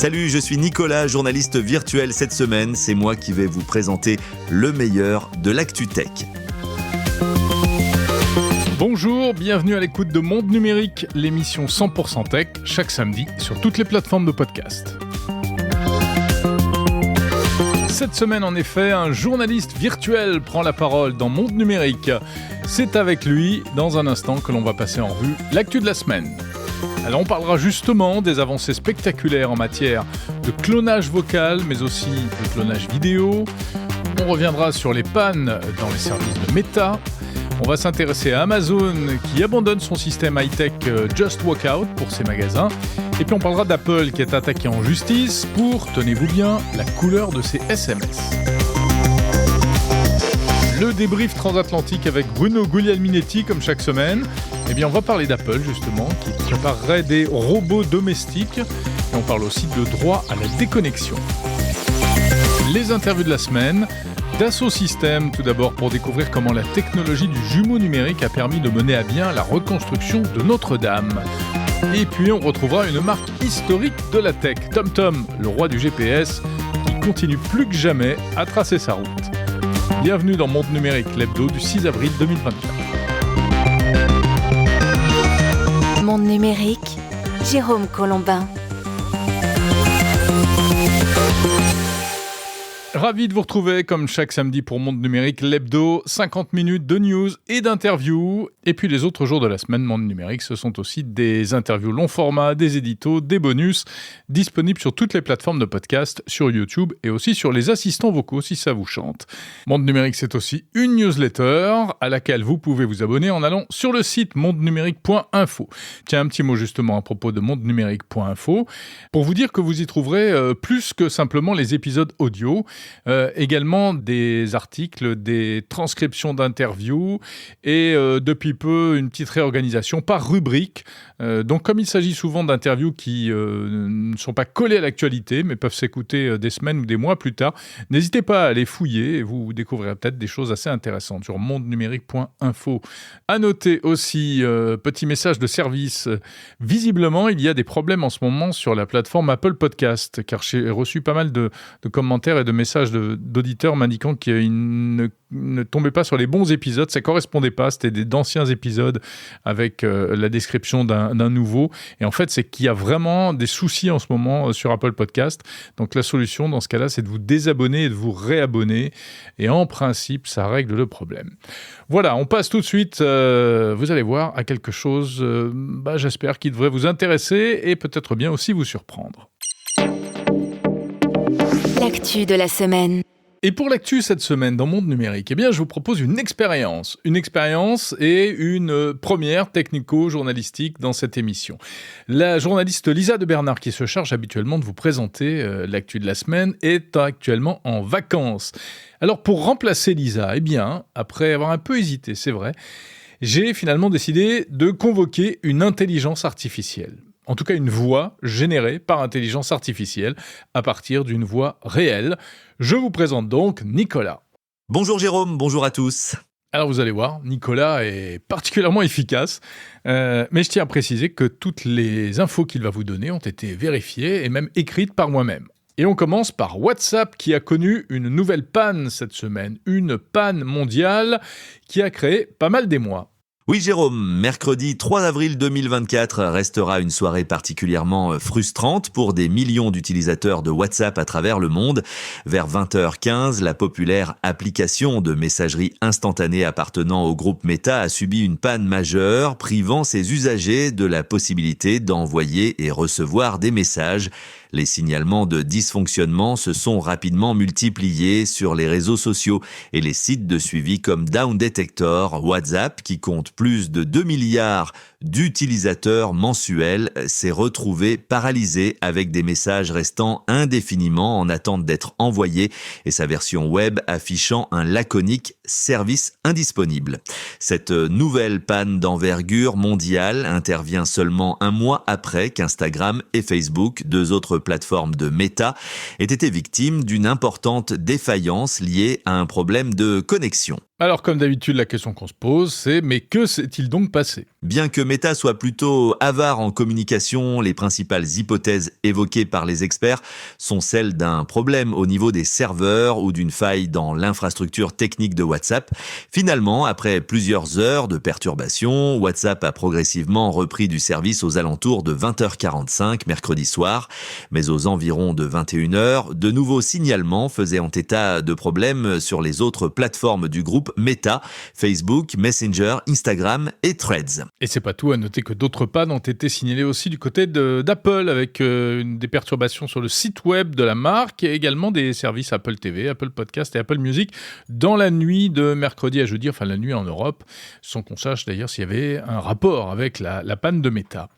Salut, je suis Nicolas, journaliste virtuel cette semaine. C'est moi qui vais vous présenter le meilleur de l'actu tech. Bonjour, bienvenue à l'écoute de Monde Numérique, l'émission 100% Tech, chaque samedi sur toutes les plateformes de podcast. Cette semaine, en effet, un journaliste virtuel prend la parole dans Monde Numérique. C'est avec lui, dans un instant, que l'on va passer en revue l'actu de la semaine. Alors on parlera justement des avancées spectaculaires en matière de clonage vocal, mais aussi de clonage vidéo. On reviendra sur les pannes dans les services de Meta. On va s'intéresser à Amazon qui abandonne son système high-tech Just Walk Out pour ses magasins. Et puis on parlera d'Apple qui est attaqué en justice pour, tenez-vous bien, la couleur de ses SMS. Le débrief transatlantique avec Bruno Guglielminetti comme chaque semaine. Eh bien on va parler d'Apple justement qui préparerait des robots domestiques. Et on parle aussi de droit à la déconnexion. Les interviews de la semaine. Dassault Systèmes, tout d'abord, pour découvrir comment la technologie du jumeau numérique a permis de mener à bien la reconstruction de Notre-Dame. Et puis, on retrouvera une marque historique de la tech, TomTom, le roi du GPS, qui continue plus que jamais à tracer sa route. Bienvenue dans Monde Numérique, l'hebdo du 6 avril 2024. Monde Numérique, Jérôme Colombin. Ravi de vous retrouver comme chaque samedi pour Monde Numérique, l'hebdo, 50 minutes de news et d'interviews. Et puis les autres jours de la semaine, Monde Numérique, ce sont aussi des interviews long format, des éditos, des bonus, disponibles sur toutes les plateformes de podcast, sur YouTube et aussi sur les assistants vocaux si ça vous chante. Monde Numérique, c'est aussi une newsletter à laquelle vous pouvez vous abonner en allant sur le site mondenumérique.info. Tiens, un petit mot justement à propos de mondenumérique.info pour vous dire que vous y trouverez plus que simplement les épisodes audio. Également des articles, des transcriptions d'interviews et depuis peu une petite réorganisation par rubrique. Donc comme il s'agit souvent d'interviews qui ne sont pas collées à l'actualité mais peuvent s'écouter des semaines ou des mois plus tard, n'hésitez pas à aller fouiller et vous découvrirez peut-être des choses assez intéressantes sur mondenumérique.info. À noter aussi, petit message de service, visiblement il y a des problèmes en ce moment sur la plateforme Apple Podcast car j'ai reçu pas mal de commentaires et de messages d'auditeurs m'indiquant qu'ils ne tombaient pas sur les bons épisodes, ça ne correspondait pas, c'était d'anciens épisodes avec la description d'un nouveau. Et en fait, c'est qu'il y a vraiment des soucis en ce moment sur Apple Podcast. Donc la solution dans ce cas-là, c'est de vous désabonner et de vous réabonner. Et en principe, ça règle le problème. Voilà, on passe tout de suite, vous allez voir, à quelque chose, j'espère, qui devrait vous intéresser et peut-être bien aussi vous surprendre. L'actu de la semaine. Et pour l'actu cette semaine dans Monde Numérique, eh bien, je vous propose une expérience et une première technico-journalistique dans cette émission. La journaliste Lisa de Bernard, qui se charge habituellement de vous présenter l'actu de la semaine, est actuellement en vacances. Alors, pour remplacer Lisa, eh bien, après avoir un peu hésité, c'est vrai, j'ai finalement décidé de convoquer une intelligence artificielle. En tout cas, une voix générée par intelligence artificielle à partir d'une voix réelle. Je vous présente donc Nicolas. Bonjour Jérôme, bonjour à tous. Alors vous allez voir, Nicolas est particulièrement efficace, mais je tiens à préciser que toutes les infos qu'il va vous donner ont été vérifiées et même écrites par moi-même. Et on commence par WhatsApp qui a connu une nouvelle panne cette semaine, une panne mondiale qui a créé pas mal d'émoi. Oui Jérôme, mercredi 3 avril 2024 restera une soirée particulièrement frustrante pour des millions d'utilisateurs de WhatsApp à travers le monde. Vers 20h15, la populaire application de messagerie instantanée appartenant au groupe Meta a subi une panne majeure, privant ses usagers de la possibilité d'envoyer et recevoir des messages. Les signalements de dysfonctionnement se sont rapidement multipliés sur les réseaux sociaux et les sites de suivi comme Down Detector, WhatsApp, qui compte plus de 2 milliards d'utilisateurs mensuels, s'est retrouvé paralysé avec des messages restant indéfiniment en attente d'être envoyés et sa version web affichant un laconique « service indisponible ». Cette nouvelle panne d'envergure mondiale intervient seulement un mois après qu'Instagram et Facebook, deux autres plateformes de Meta, aient été victimes d'une importante défaillance liée à un problème de connexion. Alors comme d'habitude, la question qu'on se pose, c'est mais que s'est-il donc passé ? Bien que Meta soit plutôt avare en communication, les principales hypothèses évoquées par les experts sont celles d'un problème au niveau des serveurs ou d'une faille dans l'infrastructure technique de WhatsApp. Finalement, après plusieurs heures de perturbations, WhatsApp a progressivement repris du service aux alentours de 20h45 mercredi soir. Mais aux environs de 21h, de nouveaux signalements faisaient en état de problèmes sur les autres plateformes du groupe Meta, Facebook, Messenger, Instagram et Threads. Et c'est pas tout, à noter que d'autres pannes ont été signalées aussi du côté d'Apple avec des perturbations sur le site web de la marque et également des services Apple TV, Apple Podcast et Apple Music dans la nuit de mercredi à jeudi, enfin la nuit en Europe, sans qu'on sache d'ailleurs s'il y avait un rapport avec la panne de Meta.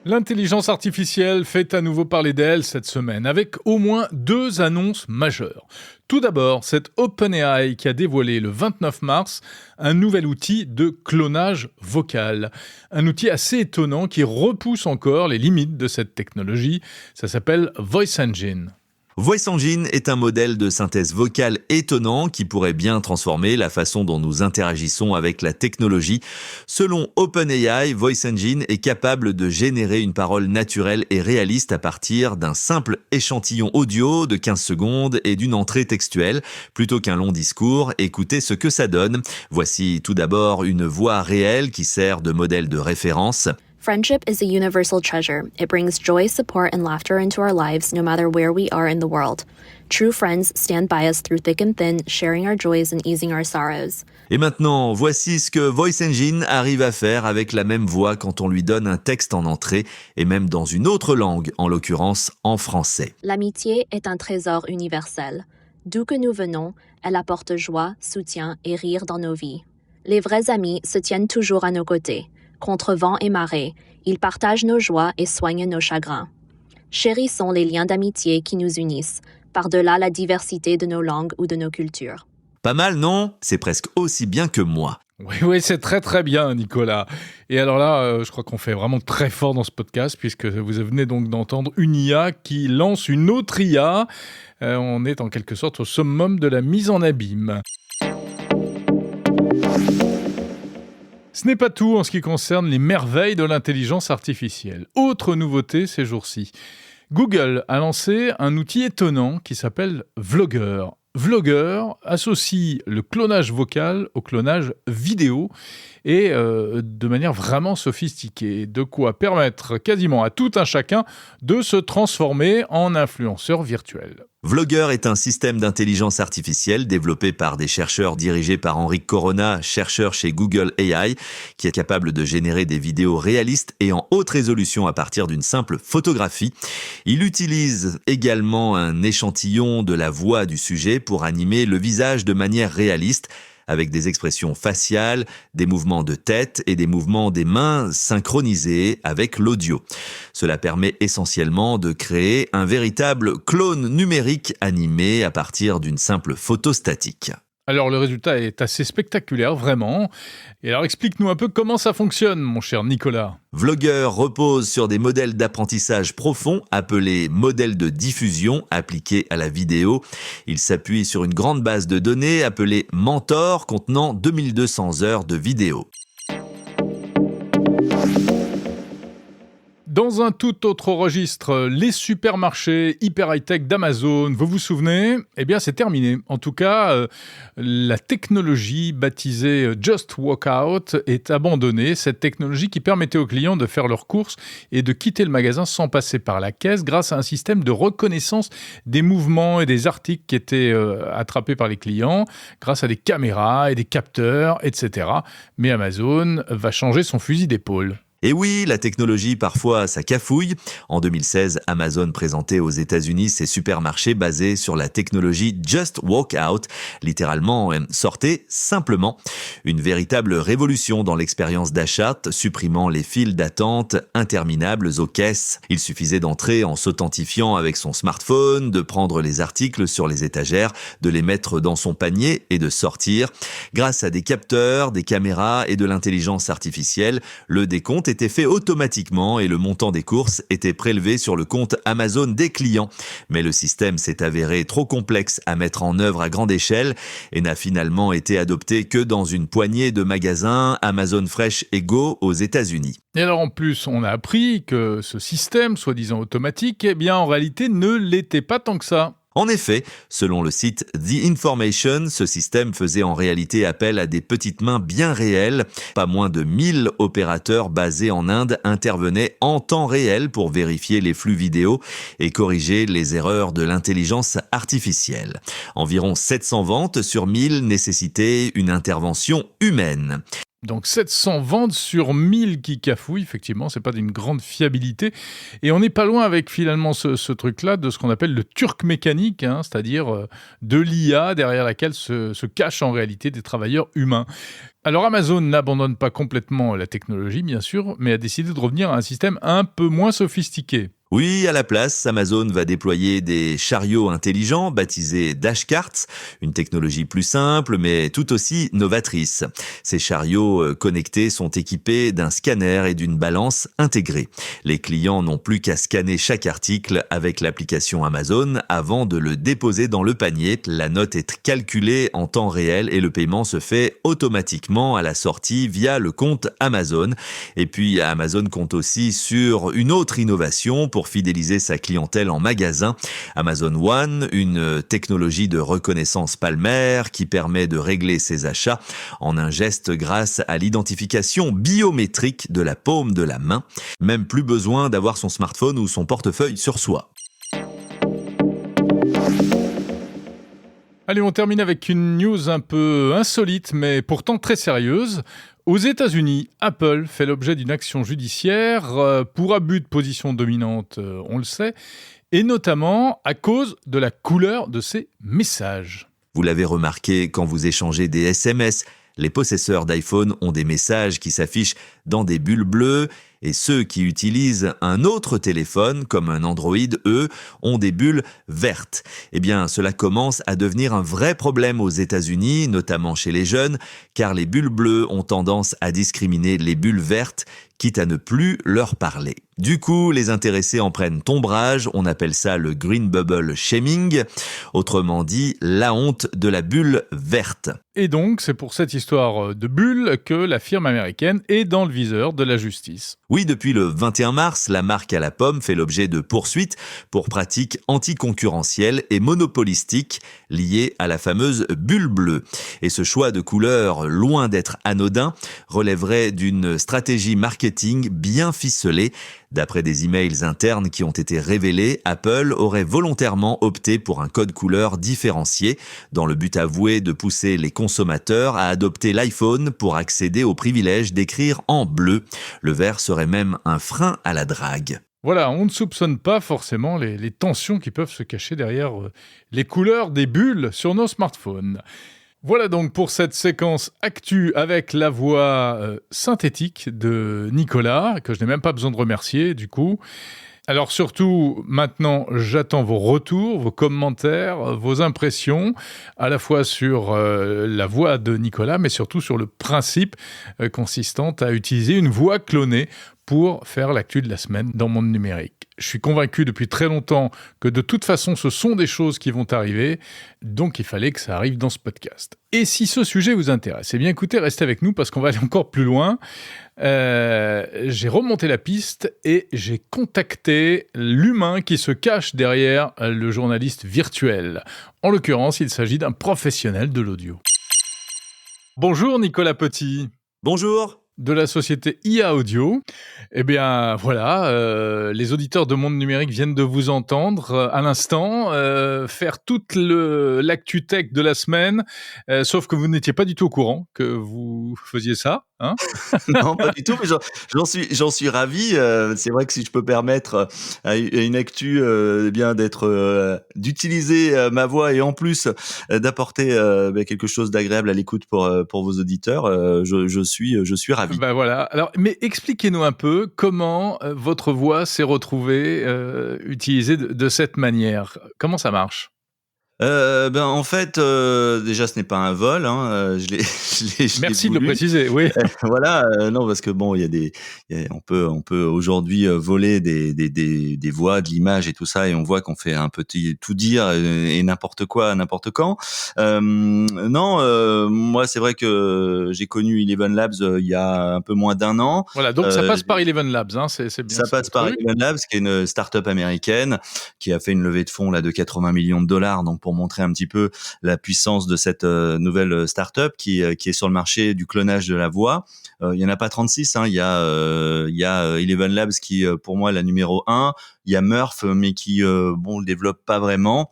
L'intelligence artificielle fait à nouveau parler d'elle cette semaine, avec au moins 2 annonces majeures. Tout d'abord, c'est OpenAI qui a dévoilé le 29 mars un nouvel outil de clonage vocal. Un outil assez étonnant qui repousse encore les limites de cette technologie. Ça s'appelle Voice Engine. Voice Engine est un modèle de synthèse vocale étonnant qui pourrait bien transformer la façon dont nous interagissons avec la technologie. Selon OpenAI, Voice Engine est capable de générer une parole naturelle et réaliste à partir d'un simple échantillon audio de 15 secondes et d'une entrée textuelle. Plutôt qu'un long discours, écoutez ce que ça donne. Voici tout d'abord une voix réelle qui sert de modèle de référence. Friendship is a universal treasure. It brings joy, support, and laughter into our lives no matter where we are in the world. True friends stand by us through thick and thin, sharing our joys and easing our sorrows. Et maintenant, voici ce que Voice Engine arrive à faire avec la même voix quand on lui donne un texte en entrée et même dans une autre langue, en l'occurrence en français. L'amitié est un trésor universel. D'où que nous venons, elle apporte joie, soutien et rire dans nos vies. Les vrais amis se tiennent toujours à nos côtés. Contre vent et marée, ils partagent nos joies et soignent nos chagrins. Chérissons les liens d'amitié qui nous unissent, par-delà la diversité de nos langues ou de nos cultures. Pas mal, non ? C'est presque aussi bien que moi. Oui, c'est très très bien, Nicolas. Et alors là, je crois qu'on fait vraiment très fort dans ce podcast, puisque vous venez donc d'entendre une IA qui lance une autre IA. On est en quelque sorte au summum de la mise en abîme. Ce n'est pas tout en ce qui concerne les merveilles de l'intelligence artificielle. Autre nouveauté ces jours-ci. Google a lancé un outil étonnant qui s'appelle Vlogger. Vlogger associe le clonage vocal au clonage vidéo et de manière vraiment sophistiquée. De quoi permettre quasiment à tout un chacun de se transformer en influenceur virtuel. Vlogger est un système d'intelligence artificielle développé par des chercheurs dirigés par Enric Corona, chercheur chez Google AI, qui est capable de générer des vidéos réalistes et en haute résolution à partir d'une simple photographie. Il utilise également un échantillon de la voix du sujet pour animer le visage de manière réaliste, avec des expressions faciales, des mouvements de tête et des mouvements des mains synchronisés avec l'audio. Cela permet essentiellement de créer un véritable clone numérique animé à partir d'une simple photo statique. Alors le résultat est assez spectaculaire, vraiment. Et alors explique-nous un peu comment ça fonctionne, mon cher Nicolas. Vlogger repose sur des modèles d'apprentissage profond appelés modèles de diffusion appliqués à la vidéo. Il s'appuie sur une grande base de données appelée Mentor contenant 2200 heures de vidéo. Dans un tout autre registre, les supermarchés hyper high-tech d'Amazon, vous vous souvenez ? Eh bien, c'est terminé. En tout cas, la technologie baptisée Just Walk Out est abandonnée. Cette technologie qui permettait aux clients de faire leurs courses et de quitter le magasin sans passer par la caisse grâce à un système de reconnaissance des mouvements et des articles qui étaient attrapés par les clients grâce à des caméras et des capteurs, etc. Mais Amazon va changer son fusil d'épaule. Et oui, la technologie, parfois, ça cafouille. En 2016, Amazon présentait aux États-Unis ses supermarchés basés sur la technologie Just Walk Out, littéralement « sortez simplement ». Une véritable révolution dans l'expérience d'achat, supprimant les files d'attente interminables aux caisses. Il suffisait d'entrer en s'authentifiant avec son smartphone, de prendre les articles sur les étagères, de les mettre dans son panier et de sortir. Grâce à des capteurs, des caméras et de l'intelligence artificielle, le décompte était fait automatiquement et le montant des courses était prélevé sur le compte Amazon des clients. Mais le système s'est avéré trop complexe à mettre en œuvre à grande échelle et n'a finalement été adopté que dans une poignée de magasins Amazon Fresh et Go aux États-Unis. Et alors en plus, on a appris que ce système, soi-disant automatique, en réalité ne l'était pas tant que ça. En effet, selon le site The Information, ce système faisait en réalité appel à des petites mains bien réelles. Pas moins de 1000 opérateurs basés en Inde intervenaient en temps réel pour vérifier les flux vidéo et corriger les erreurs de l'intelligence artificielle. Environ 700 ventes sur 1000 nécessitaient une intervention humaine. Donc 700 ventes sur 1000 qui cafouillent, effectivement, c'est pas d'une grande fiabilité. Et on n'est pas loin avec finalement ce truc-là de ce qu'on appelle le turc mécanique, c'est-à-dire de l'IA derrière laquelle se cachent en réalité des travailleurs humains. Alors Amazon n'abandonne pas complètement la technologie, bien sûr, mais a décidé de revenir à un système un peu moins sophistiqué. Oui, à la place, Amazon va déployer des chariots intelligents baptisés Dashcarts, une technologie plus simple mais tout aussi novatrice. Ces chariots connectés sont équipés d'un scanner et d'une balance intégrée. Les clients n'ont plus qu'à scanner chaque article avec l'application Amazon avant de le déposer dans le panier. La note est calculée en temps réel et le paiement se fait automatiquement à la sortie via le compte Amazon. Et puis Amazon compte aussi sur une autre innovation pour fidéliser sa clientèle en magasin. Amazon One, une technologie de reconnaissance palmaire qui permet de régler ses achats en un geste grâce à l'identification biométrique de la paume de la main. Même plus besoin d'avoir son smartphone ou son portefeuille sur soi. Allez, on termine avec une news un peu insolite, mais pourtant très sérieuse. Aux États-Unis, Apple fait l'objet d'une action judiciaire pour abus de position dominante, on le sait, et notamment à cause de la couleur de ses messages. Vous l'avez remarqué quand vous échangez des SMS, les possesseurs d'iPhone ont des messages qui s'affichent dans des bulles bleues et ceux qui utilisent un autre téléphone, comme un Android, eux, ont des bulles vertes. Eh bien, cela commence à devenir un vrai problème aux États-Unis, notamment chez les jeunes, car les bulles bleues ont tendance à discriminer les bulles vertes, quitte à ne plus leur parler. Du coup, les intéressés en prennent ombrage, on appelle ça le green bubble shaming, autrement dit, la honte de la bulle verte. Et donc, c'est pour cette histoire de bulles que la firme américaine est dans le viseur de la justice. Oui, depuis le 21 mars, la marque à la pomme fait l'objet de poursuites pour pratiques anticoncurrentielles et monopolistiques liées à la fameuse bulle bleue. Et ce choix de couleur, loin d'être anodin, relèverait d'une stratégie marketing bien ficelée. D'après des emails internes qui ont été révélés, Apple aurait volontairement opté pour un code couleur différencié, dans le but avoué de pousser les consommateurs à adopter l'iPhone pour accéder au privilège d'écrire en bleu. Le vert serait même un frein à la drague. Voilà, on ne soupçonne pas forcément les tensions qui peuvent se cacher derrière les couleurs des bulles sur nos smartphones. Voilà donc pour cette séquence actu avec la voix synthétique de Nicolas, que je n'ai même pas besoin de remercier du coup. Alors surtout, maintenant, j'attends vos retours, vos commentaires, vos impressions, à la fois sur la voix de Nicolas, mais surtout sur le principe consistant à utiliser une voix clonée pour faire l'actu de la semaine dans Monde Numérique. Je suis convaincu depuis très longtemps que de toute façon, ce sont des choses qui vont arriver, donc il fallait que ça arrive dans ce podcast. Et si ce sujet vous intéresse, eh bien écoutez, restez avec nous parce qu'on va aller encore plus loin. J'ai remonté la piste et j'ai contacté l'humain qui se cache derrière le journaliste virtuel. En l'occurrence, il s'agit d'un professionnel de l'audio. Bonjour Nicolas Petit. Bonjour. De la société IA Audio. Eh bien, voilà, les auditeurs de Monde Numérique viennent de vous entendre à l'instant faire toute l'actu tech de la semaine, sauf que vous n'étiez pas du tout au courant que vous faisiez ça, hein? Non, pas du tout, mais j'en suis ravi. C'est vrai que si je peux permettre à une actu bien d'utiliser ma voix et en plus d'apporter quelque chose d'agréable à l'écoute pour vos auditeurs, je suis ravi. Ben voilà. Alors, mais expliquez-nous un peu comment votre voix s'est retrouvée utilisée de cette manière. Comment ça marche ? En fait, déjà ce n'est pas un vol, hein, je l'ai Merci de le voulu. préciser, oui. Voilà, non parce que bon, on peut aujourd'hui, voler des voix, de l'image et tout ça et on voit qu'on fait un petit tout dire et n'importe quoi, n'importe quand. Non, moi c'est vrai que j'ai connu Eleven Labs, il y a un peu moins d'1 an. Voilà, donc ça passe J'ai par Eleven Labs, hein, c'est bien Ça ça le passe par truc. Eleven Labs, qui est une start-up américaine qui a fait une levée de fonds là de 80 millions de dollars. Donc pour montrer un petit peu la puissance de cette nouvelle start-up qui est sur le marché du clonage de la voix. Il y en a pas 36, hein. Il y a Eleven Labs qui pour moi est la numéro 1. Il y a Murph mais qui bon le développe pas vraiment.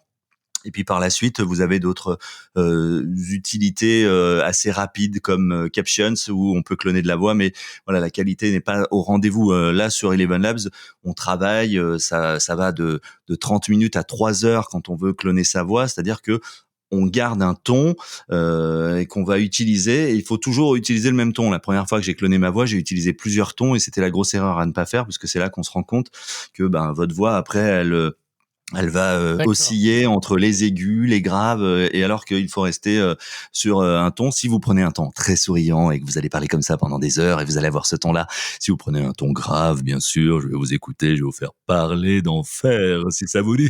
Et puis par la suite, vous avez d'autres utilités assez rapides comme Captions où on peut cloner de la voix, mais voilà, la qualité n'est pas au rendez-vous. Là, sur Eleven Labs, on travaille, ça va de 30 minutes à 3 heures quand on veut cloner sa voix, c'est-à-dire que on garde un ton et qu'on va utiliser. Et il faut toujours utiliser le même ton. La première fois que j'ai cloné ma voix, j'ai utilisé plusieurs tons et c'était la grosse erreur à ne pas faire, puisque c'est là qu'on se rend compte que votre voix après elle va D'accord. osciller entre les aigus, les graves, et alors qu'il faut rester sur un ton. Si vous prenez un ton très souriant et que vous allez parler comme ça pendant des heures et vous allez avoir ce ton-là, si vous prenez un ton grave, bien sûr, je vais vous écouter, je vais vous faire parler d'enfer, si ça vous dit.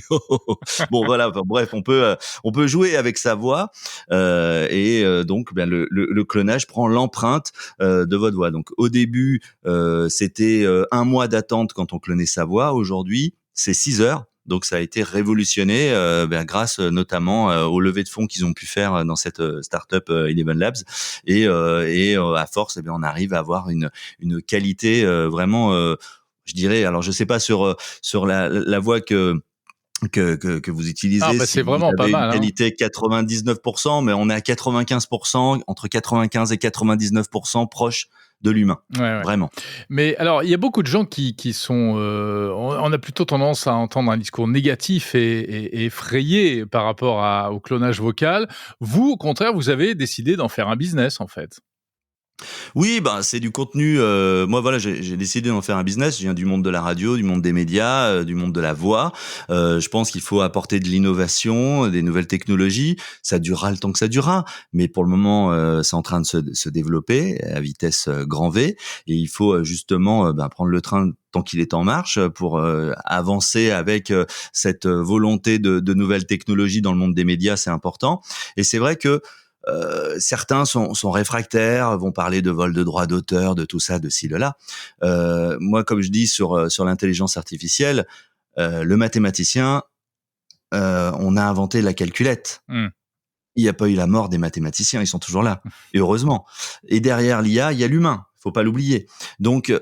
Bon, voilà. Enfin, bref, on peut jouer avec sa voix donc le clonage prend l'empreinte de votre voix. Donc au début, c'était 1 mois d'attente quand on clonait sa voix. Aujourd'hui, c'est 6 heures. Donc ça a été révolutionné grâce notamment aux levées de fonds qu'ils ont pu faire dans cette start-up Eleven Labs et à force on arrive à avoir une qualité vraiment je dirais, alors je sais pas sur la voix que vous Ah utilisez bah, si c'est vous vraiment pas avez une mal, hein. qualité 99%, mais on est à 95%, entre 95 et 99% proche de l'humain, Ouais, ouais. vraiment. Mais alors, il y a beaucoup de gens qui sont, on a plutôt tendance à entendre un discours négatif et effrayé par rapport au clonage vocal. Vous, au contraire, vous avez décidé d'en faire un business, en fait. Oui, c'est du contenu. Moi, voilà, j'ai décidé d'en faire un business. Je viens du monde de la radio, du monde des médias, du monde de la voix. Je pense qu'il faut apporter de l'innovation, des nouvelles technologies. Ça durera le temps que ça durera, mais pour le moment, c'est en train de se développer à vitesse grand V. Et il faut justement prendre le train tant qu'il est en marche pour avancer avec cette volonté de nouvelles technologies dans le monde des médias. C'est important. Et c'est vrai que certains sont réfractaires, vont parler de vol de droits d'auteur, de tout ça, de ci, de là. Moi, comme je dis sur l'intelligence artificielle, le mathématicien, on a inventé la calculette. Mmh. Il n'y a pas eu la mort des mathématiciens, ils sont toujours là, et heureusement. Et derrière l'IA, il y a l'humain. Faut pas l'oublier. Donc,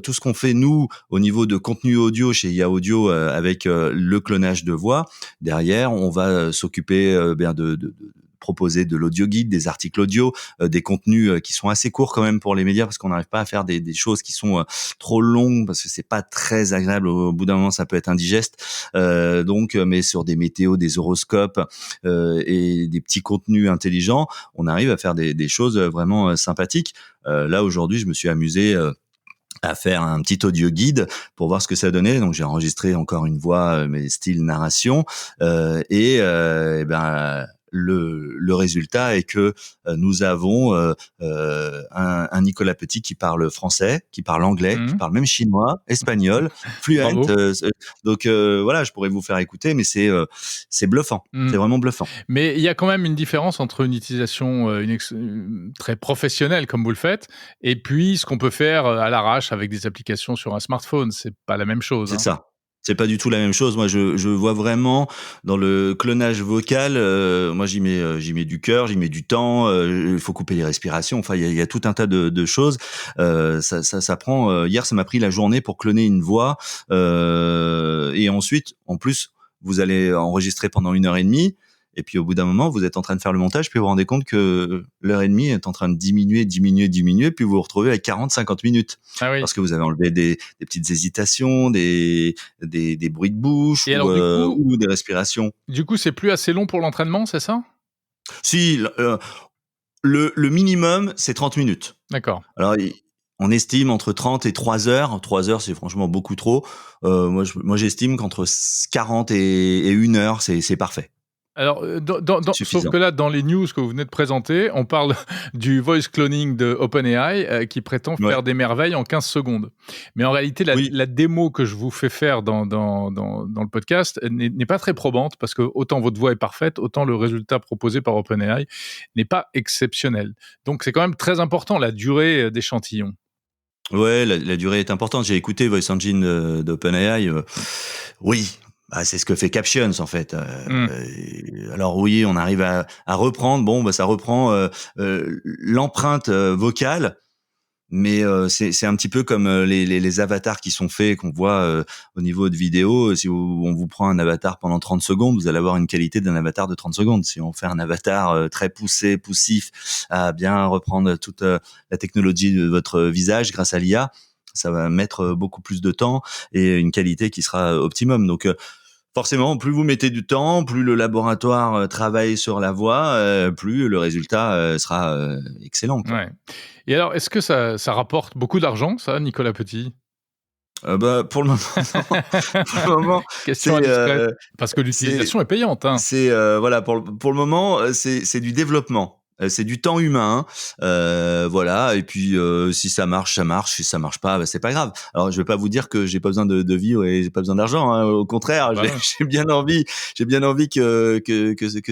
tout ce qu'on fait nous au niveau de contenu audio chez IA Audio avec le clonage de voix, derrière, on va s'occuper de proposer de l'audio guide, des articles audio, des contenus qui sont assez courts quand même pour les médias parce qu'on n'arrive pas à faire des choses qui sont trop longues parce que c'est pas très agréable. Au bout d'un moment, ça peut être indigeste. Mais sur des météos, des horoscopes et des petits contenus intelligents, on arrive à faire des choses vraiment sympathiques. Là aujourd'hui, je me suis amusé à faire un petit audio guide pour voir ce que ça donnait. Donc j'ai enregistré encore une voix, mais style narration, le résultat est que nous avons un Nicolas Petit qui parle français, qui parle anglais, qui Mmh. parle même chinois, espagnol, fluent. Bravo. Donc voilà, je pourrais vous faire écouter, mais c'est bluffant. Mmh. C'est vraiment bluffant. Mais il y a quand même une différence entre une utilisation très professionnelle, comme vous le faites, et puis ce qu'on peut faire à l'arrache avec des applications sur un smartphone. C'est pas la même chose, C'est hein. ça. C'est pas du tout la même chose. Moi, je vois vraiment dans le clonage vocal, moi j'y mets du cœur, j'y mets du temps. Il faut couper les respirations. Enfin, il y a tout un tas de choses. Ça prend. Hier, ça m'a pris la journée pour cloner une voix. Et ensuite, en plus, vous allez enregistrer pendant 1 heure et demie. Et puis au bout d'un moment, vous êtes en train de faire le montage, puis vous vous rendez compte que l'heure et demie est en train de diminuer, puis vous vous retrouvez avec 40-50 minutes. Ah oui. Parce que vous avez enlevé des petites hésitations, des bruits de bouche Et alors ou des respirations. du coup, c'est plus assez long pour l'entraînement, c'est ça? Si, le minimum, c'est 30 minutes. D'accord. Alors, on estime entre 30 et 3 heures. 3 heures, c'est franchement beaucoup trop. Moi, j'estime qu'entre 40 et 1 heure, c'est parfait. Alors, sauf suffisant. que là, dans les news que vous venez de présenter, on parle du voice cloning de OpenAI qui prétend Ouais. faire des merveilles en 15 secondes. Mais en réalité, Oui. la démo que je vous fais faire dans le podcast n'est pas très probante parce que autant votre voix est parfaite, autant le résultat proposé par OpenAI n'est pas exceptionnel. Donc, c'est quand même très important la durée d'échantillon. Ouais, la durée est importante. J'ai écouté Voice Engine d'OpenAI. Oui, bah, c'est ce que fait Captions en fait. Alors oui, on arrive à reprendre. Bon, bah, ça reprend l'empreinte vocale, mais c'est un petit peu comme les avatars qui sont faits, qu'on voit au niveau de vidéo. Si on vous prend un avatar pendant 30 secondes, vous allez avoir une qualité d'un avatar de 30 secondes. Si on fait un avatar très poussif, à bien reprendre toute la technologie de votre visage grâce à l'IA, ça va mettre beaucoup plus de temps et une qualité qui sera optimum. Donc forcément, plus vous mettez du temps, plus le laboratoire travaille sur la voix, plus le résultat sera excellent, quoi. Ouais. Et alors, est-ce que ça rapporte beaucoup d'argent, ça, Nicolas Petit? Bah, pour le moment, non. Pour le moment, Question c'est indiscrète. Parce que l'utilisation est payante. Hein. c'est voilà, pour le moment, c'est du développement. C'est du temps humain, voilà. Et puis si ça marche, ça marche. Si ça marche pas, bah, c'est pas grave. Alors je vais pas vous dire que j'ai pas besoin de vivre et j'ai pas besoin d'argent. Hein. Au contraire, Bah ouais. j'ai bien envie que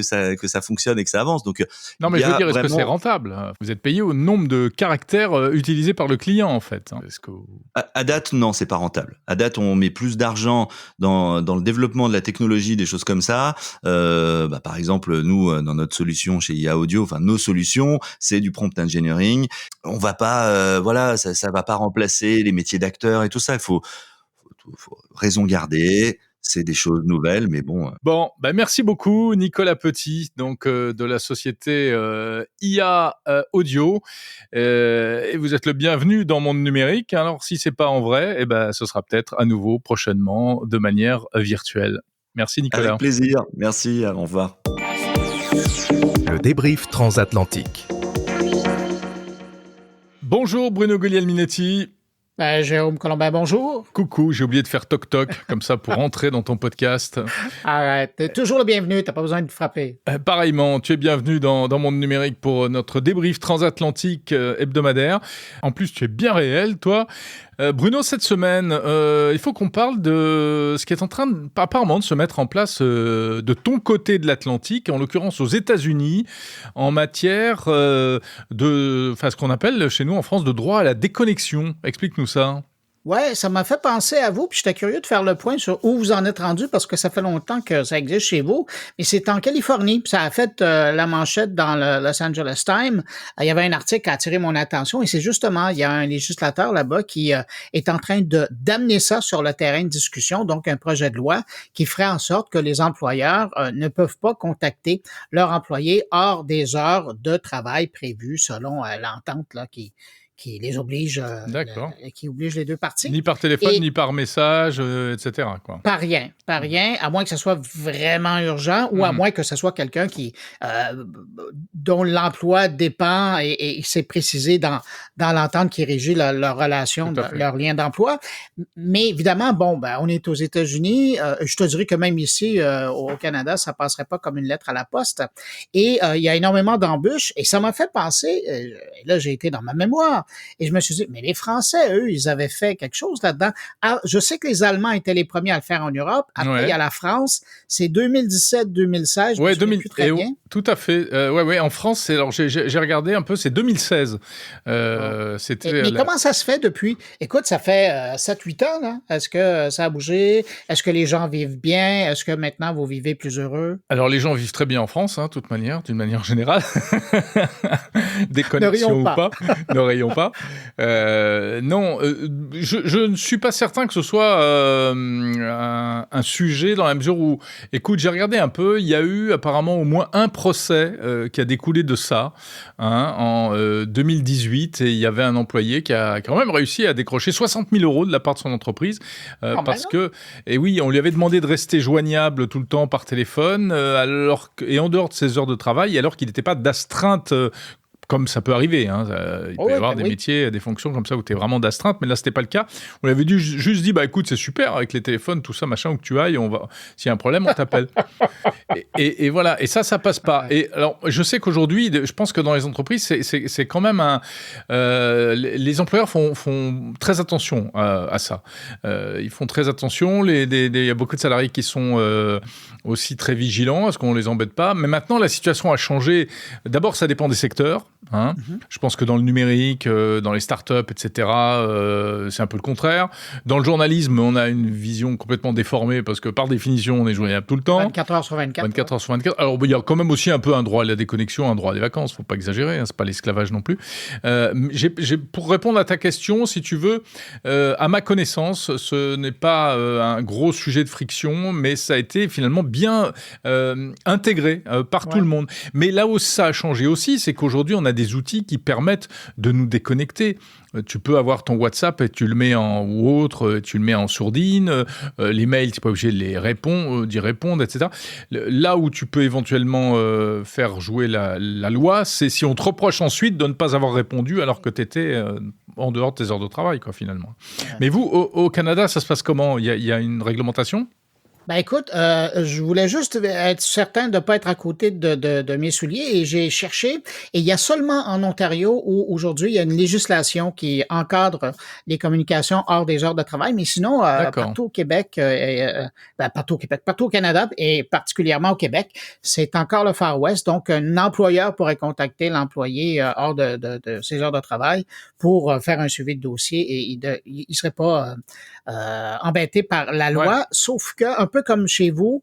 ça fonctionne et que ça avance. Donc Non, mais il y je veux a dire, est-ce que vraiment c'est rentable? Vous êtes payé au nombre de caractères utilisés par le client, en fait. Est-ce que... à date, non, c'est pas rentable. À date, on met plus d'argent dans le développement de la technologie, des choses comme ça. Bah, par exemple, nous, dans notre solution chez IA Audio, enfin nos solutions, c'est du prompt engineering. On va pas, voilà, ça va pas remplacer les métiers d'acteurs et tout ça. Il faut raison garder. C'est des choses nouvelles, mais bon. Bon, bah merci beaucoup, Nicolas Petit, donc de la société IA Audio. Et vous êtes le bienvenu dans Monde Numérique. Alors, si c'est pas en vrai, eh ben, ce sera peut-être à nouveau prochainement de manière virtuelle. Merci, Nicolas. Avec plaisir. Merci. Au revoir. Le débrief transatlantique. Bonjour, Bruno Guglielminetti. Jérôme Colombin, bonjour. Coucou, j'ai oublié de faire toc-toc, comme ça, pour entrer dans ton podcast. Arrête, t'es toujours le bienvenu, t'as pas besoin de frapper. Pareillement, tu es bienvenu dans Monde Numérique pour notre débrief transatlantique hebdomadaire. En plus, tu es bien réel, toi. Bruno, cette semaine, il faut qu'on parle de ce qui est en train apparemment de se mettre en place de ton côté de l'Atlantique, en l'occurrence aux États-Unis, en matière ce qu'on appelle chez nous en France de droit à la déconnexion. Explique-nous ça. Ouais, ça m'a fait penser à vous, puis j'étais curieux de faire le point sur où vous en êtes rendu, parce que ça fait longtemps que ça existe chez vous, mais c'est en Californie, puis ça a fait la manchette dans le Los Angeles Times. Il y avait un article qui a attiré mon attention, et c'est justement, il y a un législateur là-bas qui est en train d'amener ça sur le terrain de discussion, donc un projet de loi qui ferait en sorte que les employeurs ne peuvent pas contacter leurs employés hors des heures de travail prévues selon l'entente là qui les oblige, qui oblige les deux parties. Ni par téléphone, ni par message, etc. Quoi. Par rien, à moins que ce soit vraiment urgent ou à moins que ce soit quelqu'un dont l'emploi dépend et c'est précisé dans l'entente qui régit leur relation, leur lien d'emploi. Mais évidemment, on est aux États-Unis. Je te dirais que même ici, au Canada, ça passerait pas comme une lettre à la poste. Et il y a énormément d'embûches. Et ça m'a fait penser, et là j'ai été dans ma mémoire, et je me suis dit, mais les Français, eux, ils avaient fait quelque chose là-dedans. Alors, je sais que les Allemands étaient les premiers à le faire en Europe. Après, il y a la France. C'est 2017-2016. Ouais, 2000. Très bien. Tout à fait. Ouais. En France, alors j'ai regardé un peu, c'est 2016. Mais comment ça se fait depuis? Écoute, ça fait 7-8 ans, là. Est-ce que ça a bougé? Est-ce que les gens vivent bien? Est-ce que maintenant, vous vivez plus heureux? Alors, les gens vivent très bien en France, hein, d'une manière générale. Déconnexion ou pas. Ne rayons pas. Non, je ne suis pas certain que ce soit un sujet dans la mesure où, écoute, j'ai regardé un peu, il y a eu apparemment au moins un procès qui a découlé de ça en 2018 et il y avait un employé qui a quand même réussi à décrocher 60 000 € de la part de son entreprise parce que, et oui, on lui avait demandé de rester joignable tout le temps par téléphone et en dehors de ses heures de travail alors qu'il n'était pas d'astreinte comme ça peut arriver. Hein. Il peut y avoir des oui. métiers, des fonctions comme ça où tu es vraiment d'astreinte, mais là, c'était pas le cas. On avait juste dit, bah écoute, c'est super avec les téléphones, tout ça, machin, où que tu ailles, s'il y a un problème, on t'appelle. et voilà, et ça passe pas. Et alors, je sais qu'aujourd'hui, je pense que dans les entreprises, c'est quand même les employeurs font très attention à ça. Ils font très attention. Il y a beaucoup de salariés qui sont aussi très vigilants à ce qu'on les embête pas. Mais maintenant, la situation a changé. D'abord, ça dépend des secteurs. Hein. Je pense que dans le numérique, dans les startups, etc., c'est un peu le contraire. Dans le journalisme, on a une vision complètement déformée parce que par définition, on est joignable tout le temps. 24 heures sur 24. 24 heures sur 24. Alors, il y a quand même aussi un peu un droit à la déconnexion, un droit à des vacances. Faut pas exagérer, hein, c'est pas l'esclavage non plus. Pour répondre à ta question, si tu veux, à ma connaissance, ce n'est pas un gros sujet de friction, mais ça a été finalement bien intégré par tout le monde. Mais là où ça a changé aussi, c'est qu'aujourd'hui, on a des outils qui permettent de nous déconnecter. Tu peux avoir ton WhatsApp et tu le mets ou autre, tu le mets en sourdine. Les mails, tu n'es pas obligé d'y répondre, etc. Là où tu peux éventuellement faire jouer la loi, c'est si on te reproche ensuite de ne pas avoir répondu alors que tu étais en dehors de tes heures de travail, quoi, finalement. Mais vous, au Canada, ça se passe comment ? Il y a une réglementation ? Ben écoute, je voulais juste être certain de ne pas être à côté de mes souliers et j'ai cherché. Et il y a seulement en Ontario où aujourd'hui il y a une législation qui encadre les communications hors des heures de travail. Mais sinon, partout au Québec, partout au Canada et particulièrement au Québec, c'est encore le Far West. Donc, un employeur pourrait contacter l'employé hors de ses heures de travail pour faire un suivi de dossier et il ne serait pas embêté par la loi, sauf que un peu comme chez vous,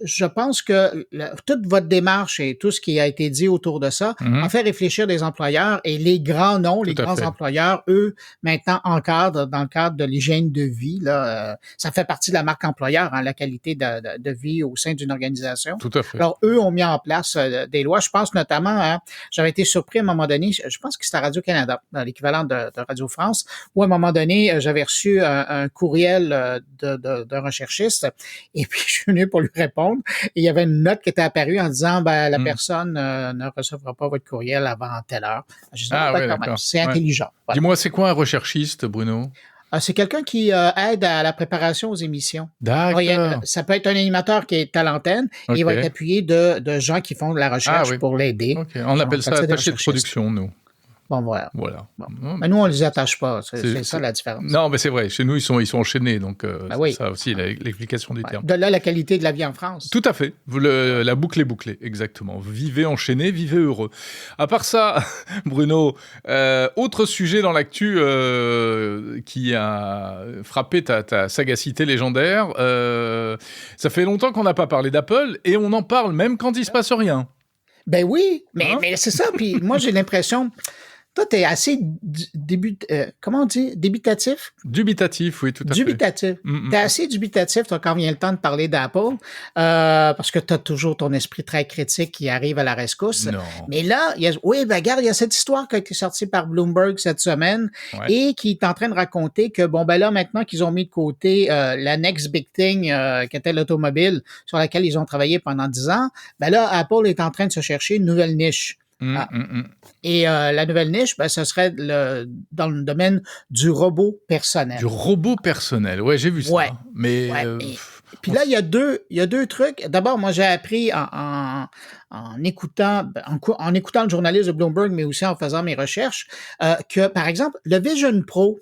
je pense que toute votre démarche et tout ce qui a été dit autour de ça en fait réfléchir des employeurs et les grands noms, les grands employeurs, eux, maintenant encadrent dans le cadre de l'hygiène de vie. Là, ça fait partie de la marque employeur, hein, la qualité de vie au sein d'une organisation. Tout à fait. Alors, eux ont mis en place des lois. Je pense notamment, j'avais été surpris à un moment donné, je pense que c'était à Radio-Canada, l'équivalent de Radio-France, où à un moment donné, j'avais reçu un courriel d'un recherchiste et puis je suis venu pour lui répondre. Et il y avait une note qui était apparue en disant la personne ne recevra pas votre courriel avant telle heure. Je disais, d'accord. C'est intelligent. Voilà. Dis-moi, c'est quoi un recherchiste, Bruno? C'est quelqu'un qui aide à la préparation aux émissions. D'accord. Ça peut être un animateur qui est à l'antenne et il va être appuyé de gens qui font de la recherche pour l'aider. Okay. On appelle ça attaché de production, nous. Bon, voilà. Bon. Mais nous, on ne les attache pas. C'est ça la différence. Non, mais c'est vrai. Chez nous, ils sont enchaînés. Donc, oui. c'est ça aussi, l'explication du terme. De là, la qualité de la vie en France. Tout à fait. La boucle est bouclée. Exactement. Vivez enchaînés, vivez heureux. À part ça, Bruno, autre sujet dans l'actu qui a frappé ta sagacité légendaire. Ça fait longtemps qu'on n'a pas parlé d'Apple et on en parle même quand il se passe rien. Ben oui, mais c'est ça. Puis moi, j'ai l'impression... Toi, t'es assez comment on dit? Dubitatif? Dubitatif, oui, tout à fait. Dubitatif. T'es assez dubitatif, toi, quand vient le temps de parler d'Apple, parce que t'as toujours ton esprit très critique qui arrive à la rescousse. Non. Mais là, regarde, il y a cette histoire qui a été sortie par Bloomberg cette semaine et qui est en train de raconter que, là, maintenant qu'ils ont mis de côté la next big thing qui était l'automobile, sur laquelle ils ont travaillé pendant 10 ans, là, Apple est en train de se chercher une nouvelle niche. Et la nouvelle niche, ce serait dans le domaine du robot personnel. Du robot personnel, ouais, j'ai vu ça. Mais puis là, il y a deux trucs. D'abord, moi, j'ai appris en écoutant le journaliste de Bloomberg, mais aussi en faisant mes recherches, que, par exemple, le Vision Pro,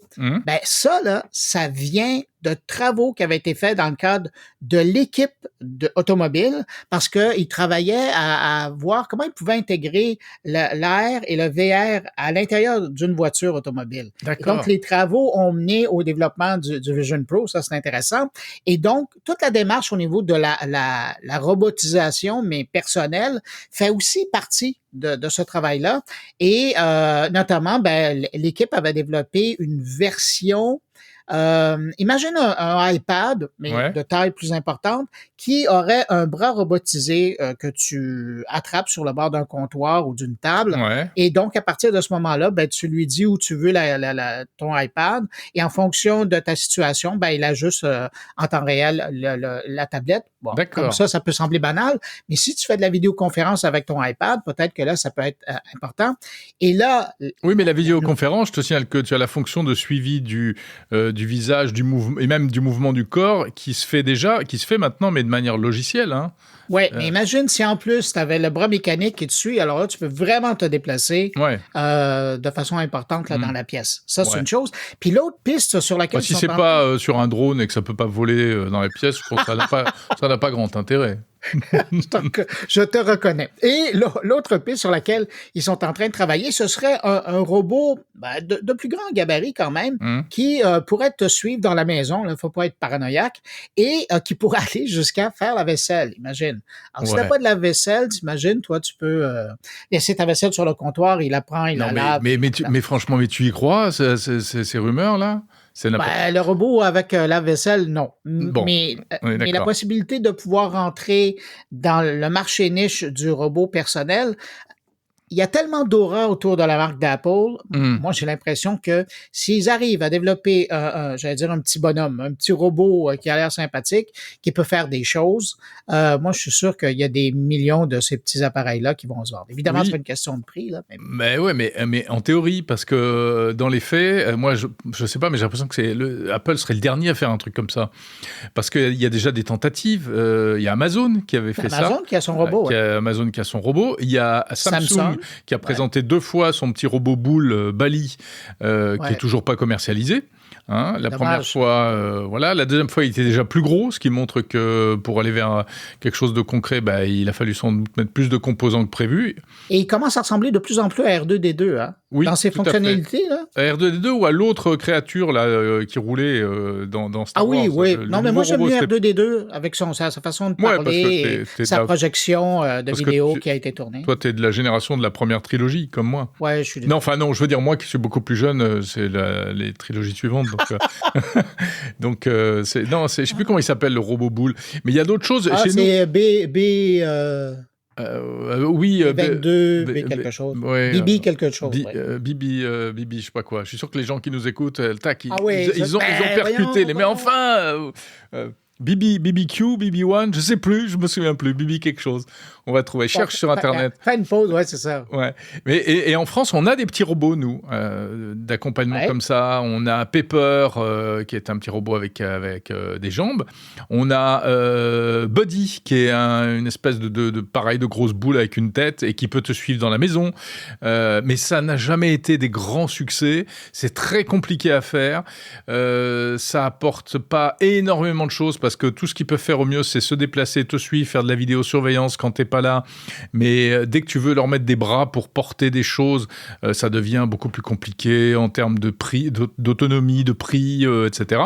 ça vient de travaux qui avaient été faits dans le cadre de l'équipe automobile parce qu'ils travaillaient à voir comment ils pouvaient intégrer l'AR et le VR à l'intérieur d'une voiture automobile. Et donc, les travaux ont mené au développement du Vision Pro, ça c'est intéressant. Et donc, toute la démarche au niveau de la robotisation, mais personnelle, fait aussi partie de ce travail-là. Et notamment, l'équipe avait développé une version Imagine un iPad, mais de taille plus importante, qui aurait un bras robotisé que tu attrapes sur le bord d'un comptoir ou d'une table. Ouais. Et donc, à partir de ce moment-là, ben, tu lui dis où tu veux ton iPad et en fonction de ta situation, ben, il ajuste en temps réel la tablette. Bon, D'accord. comme ça peut sembler banal, mais si tu fais de la vidéoconférence avec ton iPad, peut-être que là, ça peut être important. Et là... Oui, mais la vidéoconférence, je te signale que tu as la fonction de suivi du visage, du mouvement et même du mouvement du corps qui se fait maintenant, mais de manière logicielle. Hein. Oui, mais imagine si en plus tu avais le bras mécanique qui te suit, alors là, tu peux vraiment te déplacer de façon importante là, dans la pièce. Ça, c'est une chose. Puis l'autre piste sur laquelle... si c'est pas sur un drone et que ça peut pas voler dans la pièce, je trouve que ça n'a pas grand intérêt. Donc, je te reconnais. Et l'autre piste sur laquelle ils sont en train de travailler, ce serait un robot de plus grand gabarit quand même, qui pourrait te suivre dans la maison, il ne faut pas être paranoïaque, et qui pourrait aller jusqu'à faire la vaisselle, imagine. Alors, si tu n'as pas de la vaisselle, t'imagines, toi, tu peux laisser ta vaisselle sur le comptoir, il la prend, il la lave. Mais franchement, tu y crois, ces rumeurs-là? Le robot avec la vaisselle, non. Bon, mais la possibilité de pouvoir rentrer dans le marché niche du robot personnel, il y a tellement d'aura autour de la marque d'Apple. Moi, j'ai l'impression que s'ils arrivent à développer, j'allais dire un petit bonhomme, un petit robot qui a l'air sympathique, qui peut faire des choses, moi, je suis sûr qu'il y a des millions de ces petits appareils-là qui vont se vendre. Évidemment, c'est pas une question de prix. Là, mais en théorie, parce que dans les faits, moi, je sais pas, mais j'ai l'impression que Apple serait le dernier à faire un truc comme ça. Parce qu'il y a déjà des tentatives. Il y a Amazon qui avait fait ça. Amazon qui a son robot. Amazon qui a son robot. Il y a Samsung qui a présenté 2 fois son petit robot boule Bali, qui est toujours pas commercialisé. Hein, la première fois, la deuxième fois, il était déjà plus gros, ce qui montre que pour aller vers quelque chose de concret, il a fallu sans doute mettre plus de composants que prévu. Et il commence à ressembler de plus en plus à R2D2, hein, dans ses fonctionnalités. Là. À R2D2 ou à l'autre créature là, qui roulait dans Star Wars. Oui. Non, mais moi, j'aime mieux R2D2 avec sa façon de parler et sa projection de vidéo qui a été tournée. Toi, tu es de la génération de la première trilogie, comme moi. Ouais, je suis... Non, je veux dire, moi qui suis beaucoup plus jeune, c'est les trilogies suivantes. Donc, je sais plus comment il s'appelle, le robot boule. Mais il y a d'autres choses chez nous. C'est oui, B22, B quelque chose. Bibi quelque chose. Bibi, je sais pas quoi. Je suis sûr que les gens qui nous écoutent, ils ont percuté. Mais enfin, BBQ, BB1, je sais plus, je me souviens plus. Bibi quelque chose. On va trouver. Cherche sur Internet. Fais une pause, c'est ça. Ouais. Mais, et en France, on a des petits robots, nous, d'accompagnement comme ça. On a Pepper, qui est un petit robot avec des jambes. On a Buddy, qui est une espèce de pareil, de grosse boule avec une tête et qui peut te suivre dans la maison. Mais ça n'a jamais été des grands succès. C'est très compliqué à faire. Ça apporte pas énormément de choses parce que tout ce qu'ils peuvent faire au mieux, c'est se déplacer, te suivre, faire de la vidéosurveillance quand t'es pas là. Mais dès que tu veux leur mettre des bras pour porter des choses, ça devient beaucoup plus compliqué en termes de prix, d'autonomie, de prix, etc.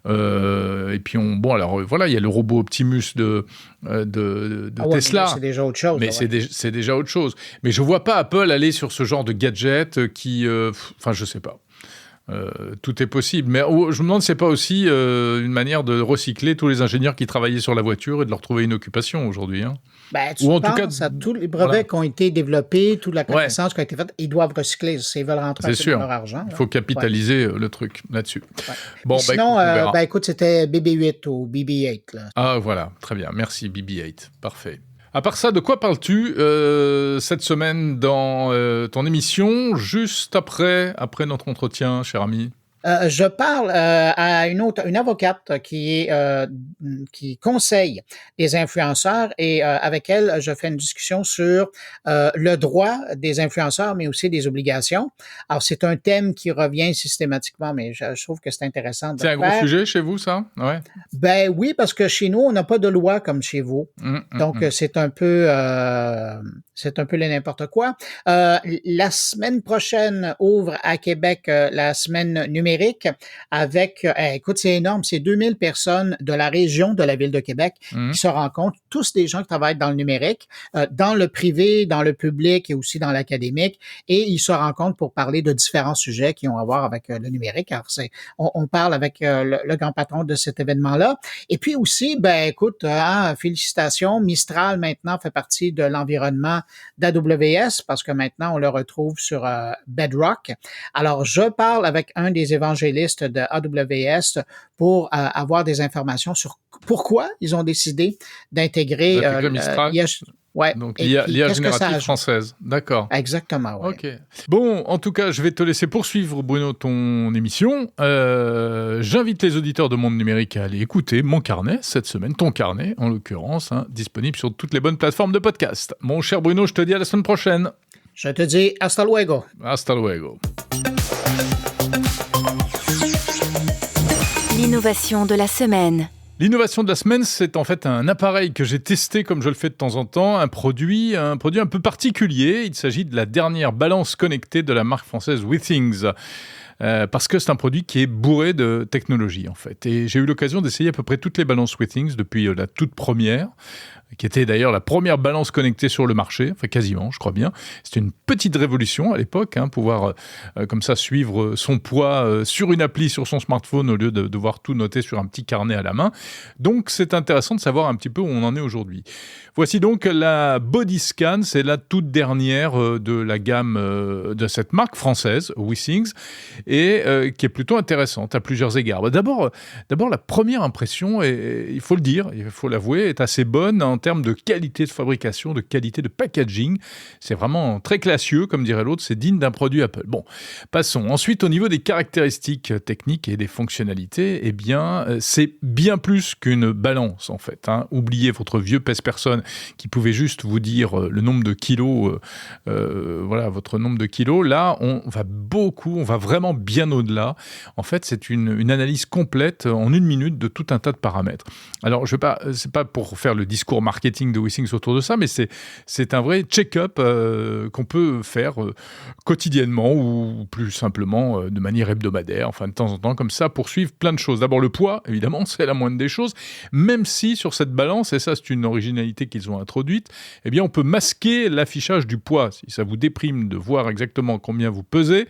Et puis il y a le robot Optimus de Tesla. C'est déjà autre chose. Mais c'est déjà autre chose. Mais je vois pas Apple aller sur ce genre de gadget qui, je sais pas. Tout est possible. Mais je me demande si c'est pas aussi une manière de recycler tous les ingénieurs qui travaillaient sur la voiture et de leur trouver une occupation aujourd'hui. Hein. Ou en tout cas, à tous les brevets qui ont été développés, toute la connaissance qui a été faite, ils doivent recycler s'ils veulent rentrer dans leur argent. Il faut capitaliser le truc là-dessus. Ouais. Bon, sinon, écoute, c'était BB8 ou BB8. Là. Ah, voilà, très bien. Merci, BB8. Parfait. À part ça, de quoi parles-tu cette semaine dans ton émission, juste après notre entretien, cher ami? Je parle à une avocate qui conseille des influenceurs et avec elle, je fais une discussion sur le droit des influenceurs, mais aussi des obligations. Alors, c'est un thème qui revient systématiquement, mais je trouve que c'est intéressant de C'est un gros sujet chez vous, ça? Ouais. Ben oui, parce que chez nous, on n'a pas de loi comme chez vous. Donc, c'est un peu le n'importe quoi. La semaine prochaine ouvre à Québec la semaine numérique numérique avec, écoute, c'est énorme, c'est 2000 personnes de la région de la Ville de Québec qui se rencontrent, tous des gens qui travaillent dans le numérique, dans le privé, dans le public et aussi dans l'académique, et ils se rencontrent pour parler de différents sujets qui ont à voir avec le numérique. Alors, on parle avec le grand patron de cet événement-là. Et puis aussi, écoute, félicitations, Mistral maintenant fait partie de l'environnement d'AWS parce que maintenant on le retrouve sur Bedrock. Alors, je parle avec un des évangélistes de AWS pour avoir des informations sur pourquoi ils ont décidé d'intégrer Mistral. Ouais. Donc, l'IA générative française. D'accord. Exactement, ouais. OK. Bon, en tout cas, je vais te laisser poursuivre, Bruno, ton émission. J'invite les auditeurs de Monde Numérique à aller écouter mon carnet cette semaine, ton carnet, en l'occurrence, disponible sur toutes les bonnes plateformes de podcast. Mon cher Bruno, je te dis à la semaine prochaine. Je te dis hasta luego. Hasta luego. L'innovation de la semaine. L'innovation de la semaine, c'est en fait un appareil que j'ai testé comme je le fais de temps en temps, un produit un peu particulier. Il s'agit de la dernière balance connectée de la marque française Withings. Parce que c'est un produit qui est bourré de technologie en fait. Et j'ai eu l'occasion d'essayer à peu près toutes les balances Withings depuis la toute première, qui était d'ailleurs la première balance connectée sur le marché, enfin quasiment, je crois bien. C'était une petite révolution à l'époque, pouvoir comme ça suivre son poids sur une appli sur son smartphone au lieu de devoir tout noter sur un petit carnet à la main. Donc c'est intéressant de savoir un petit peu où on en est aujourd'hui. Voici donc la Bodyscan, c'est la toute dernière de la gamme de cette marque française, Withings, et qui est plutôt intéressante à plusieurs égards. D'abord, la première impression, et il faut le dire, il faut l'avouer, est assez bonne en termes de qualité de fabrication, de qualité de packaging. C'est vraiment très classieux, comme dirait l'autre, c'est digne d'un produit Apple. Bon, passons. Ensuite, au niveau des caractéristiques techniques et des fonctionnalités, eh bien, c'est bien plus qu'une balance, en fait. Oubliez votre vieux pèse-personne qui pouvait juste vous dire le nombre de kilos, voilà, votre nombre de kilos. Là, on va vraiment bien au-delà. En fait, c'est une analyse complète en 1 minute de tout un tas de paramètres. Alors, c'est pas pour faire le discours marketing de Withings autour de ça, mais c'est un vrai check-up qu'on peut faire quotidiennement ou plus simplement de manière hebdomadaire, enfin de temps en temps, comme ça, pour suivre plein de choses. D'abord, le poids, évidemment, c'est la moindre des choses, même si sur cette balance, et ça c'est une originalité qu'ils ont introduite, eh bien on peut masquer l'affichage du poids. Si ça vous déprime de voir exactement combien vous pesez,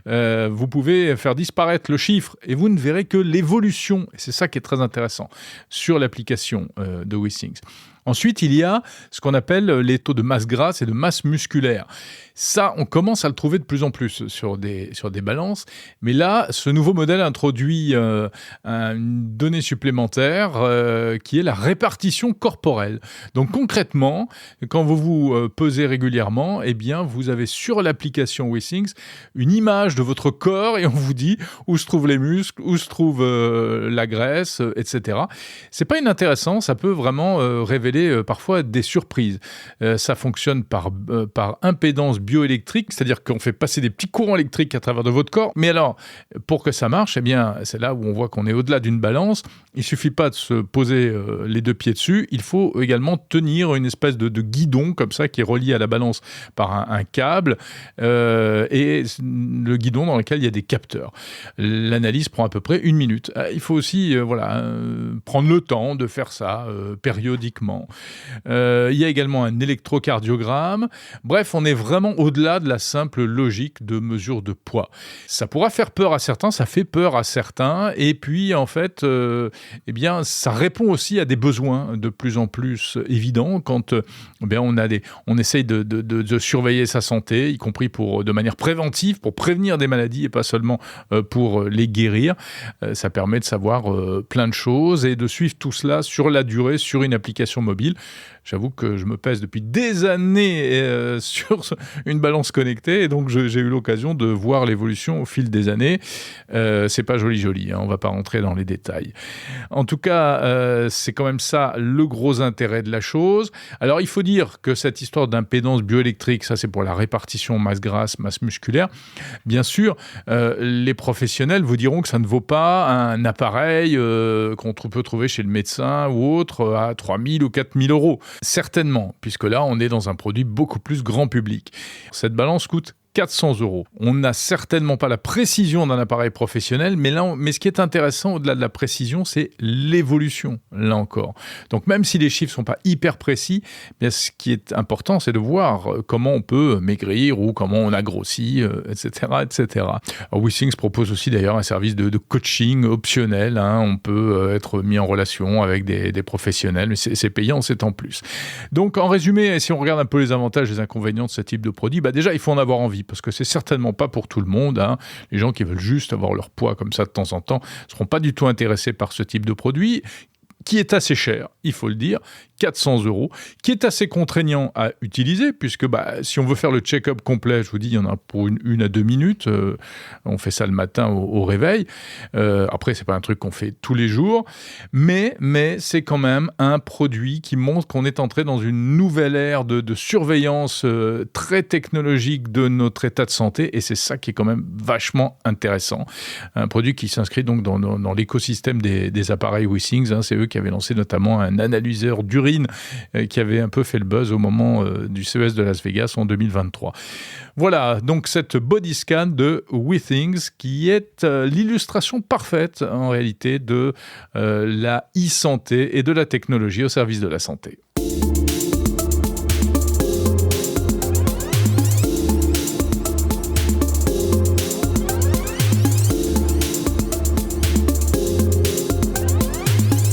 vous pouvez faire disparaître le chiffre et vous ne verrez que l'évolution, et c'est ça qui est très intéressant, sur l'application de Withings. Ensuite, il y a ce qu'on appelle les taux de masse grasse et de masse musculaire. Ça, on commence à le trouver de plus en plus sur des balances. Mais là, ce nouveau modèle introduit une donnée supplémentaire qui est la répartition corporelle. Donc concrètement, quand vous vous pesez régulièrement, eh bien, vous avez sur l'application Withings une image de votre corps et on vous dit où se trouvent les muscles, où se trouve la graisse, etc. C'est pas inintéressant, ça peut vraiment révéler parfois des surprises. Ça fonctionne par impédance bioélectrique, c'est-à-dire qu'on fait passer des petits courants électriques à travers de votre corps. Mais alors, pour que ça marche, eh bien, c'est là où on voit qu'on est au-delà d'une balance. Il suffit pas de se poser les 2 pieds dessus. Il faut également tenir une espèce de guidon comme ça qui est relié à la balance par un câble et le guidon dans lequel il y a des capteurs. L'analyse prend à peu près 1 minute. Il faut aussi prendre le temps de faire ça périodiquement. Il y a également un électrocardiogramme. Bref, on est vraiment au-delà de la simple logique de mesure de poids. Ça pourra faire peur à certains, ça fait peur à certains, et puis en fait, eh bien, ça répond aussi à des besoins de plus en plus évidents quand on essaye de surveiller sa santé, y compris de manière préventive, pour prévenir des maladies et pas seulement pour les guérir. Ça permet de savoir plein de choses et de suivre tout cela sur la durée, sur une application mobile. J'avoue que je me pèse depuis des années sur une balance connectée et donc j'ai eu l'occasion de voir l'évolution au fil des années. C'est pas joli, on va pas rentrer dans les détails. En tout cas, c'est quand même ça le gros intérêt de la chose. Alors il faut dire que cette histoire d'impédance bioélectrique, ça c'est pour la répartition masse grasse, masse musculaire. Bien sûr, les professionnels vous diront que ça ne vaut pas un appareil qu'on peut trouver chez le médecin ou autre à 3 000 ou 4 000 euros. Certainement, puisque là, on est dans un produit beaucoup plus grand public. Cette balance coûte 400 €. On n'a certainement pas la précision d'un appareil professionnel, mais ce qui est intéressant au-delà de la précision, c'est l'évolution, là encore. Donc même si les chiffres ne sont pas hyper précis, bien, ce qui est important, c'est de voir comment on peut maigrir ou comment on a grossi, etc. etc. WeThings propose aussi d'ailleurs un service de coaching optionnel. On peut être mis en relation avec des professionnels, mais c'est payant, c'est en plus. Donc en résumé, si on regarde un peu les avantages et les inconvénients de ce type de produit, déjà il faut en avoir envie, parce que c'est certainement pas pour tout le monde. Les gens qui veulent juste avoir leur poids comme ça de temps en temps ne seront pas du tout intéressés par ce type de produit, qui est assez cher, il faut le dire, 400 €, qui est assez contraignant à utiliser, puisque si on veut faire le check-up complet, je vous dis, il y en a pour 1 à 2 minutes, on fait ça le matin au réveil. Après, c'est pas un truc qu'on fait tous les jours, mais c'est quand même un produit qui montre qu'on est entré dans une nouvelle ère de surveillance très technologique de notre état de santé, et c'est ça qui est quand même vachement intéressant. Un produit qui s'inscrit donc dans l'écosystème des appareils WeThings, c'est eux qui avaient lancé notamment un analyseur d'urine qui avait un peu fait le buzz au moment du CES de Las Vegas en 2023. Voilà, donc cette body scan de WeThings qui est l'illustration parfaite en réalité de la e-santé et de la technologie au service de la santé.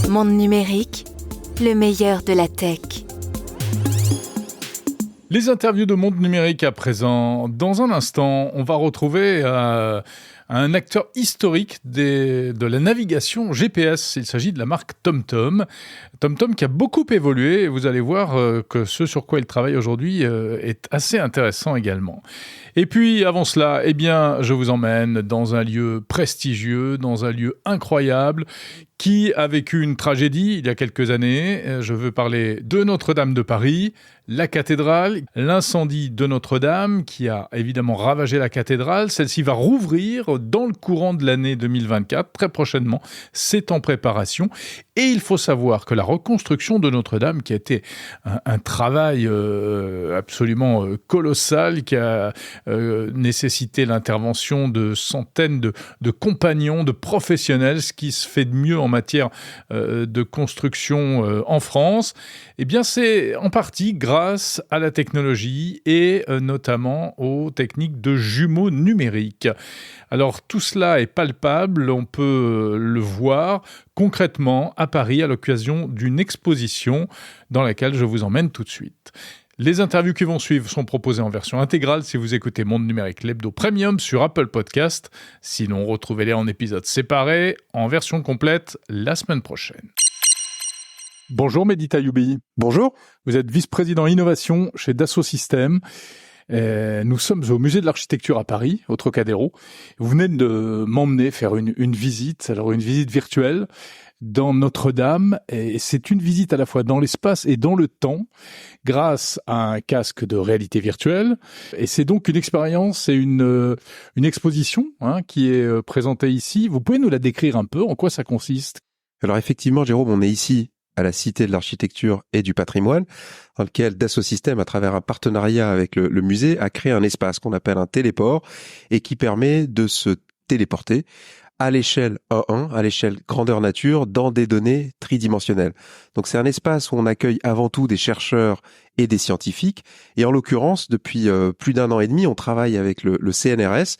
Monde numérique, le meilleur de la tech. Les interviews de Monde numérique à présent. Dans un instant, on va retrouver un acteur historique de la navigation GPS. Il s'agit de la marque TomTom. TomTom qui a beaucoup évolué, et vous allez voir que ce sur quoi il travaille aujourd'hui est assez intéressant également. Et puis, avant cela, je vous emmène dans un lieu prestigieux, dans un lieu incroyable, qui a vécu une tragédie il y a quelques années. Je veux parler de Notre-Dame de Paris, la cathédrale, l'incendie de Notre-Dame qui a évidemment ravagé la cathédrale. Celle-ci va rouvrir dans le courant de l'année 2024, très prochainement. C'est en préparation. Et il faut savoir que la reconstruction de Notre-Dame, qui a été un travail absolument colossal, qui a nécessité l'intervention de centaines de compagnons, de professionnels, ce qui se fait de mieux en matière de construction en France, c'est en partie grâce à la technologie et notamment aux techniques de jumeaux numériques. Alors tout cela est palpable, on peut le voir concrètement à Paris à l'occasion d'une exposition dans laquelle je vous emmène tout de suite. Les interviews qui vont suivre sont proposées en version intégrale si vous écoutez Monde Numérique, l'hebdo premium sur Apple Podcast. Sinon, retrouvez-les en épisodes séparés, en version complète, la semaine prochaine. Bonjour Mehdi Taïoubi. Bonjour. Vous êtes vice-président innovation chez Dassault Systèmes. Nous sommes au musée de l'architecture à Paris, au Trocadéro. Vous venez de m'emmener faire une visite, alors une visite virtuelle dans Notre-Dame, et c'est une visite à la fois dans l'espace et dans le temps, grâce à un casque de réalité virtuelle. Et c'est donc une expérience et une exposition qui est présentée ici. Vous pouvez nous la décrire un peu, en quoi ça consiste? Alors effectivement, Jérôme, on est ici à la Cité de l'Architecture et du Patrimoine, dans lequel Dassault Systèmes, à travers un partenariat avec le musée, a créé un espace qu'on appelle un téléport et qui permet de se téléporter à l'échelle 1:1, à l'échelle grandeur nature, dans des données tridimensionnelles. Donc c'est un espace où on accueille avant tout des chercheurs et des scientifiques. Et en l'occurrence, depuis plus d'1 an et demi, on travaille avec le CNRS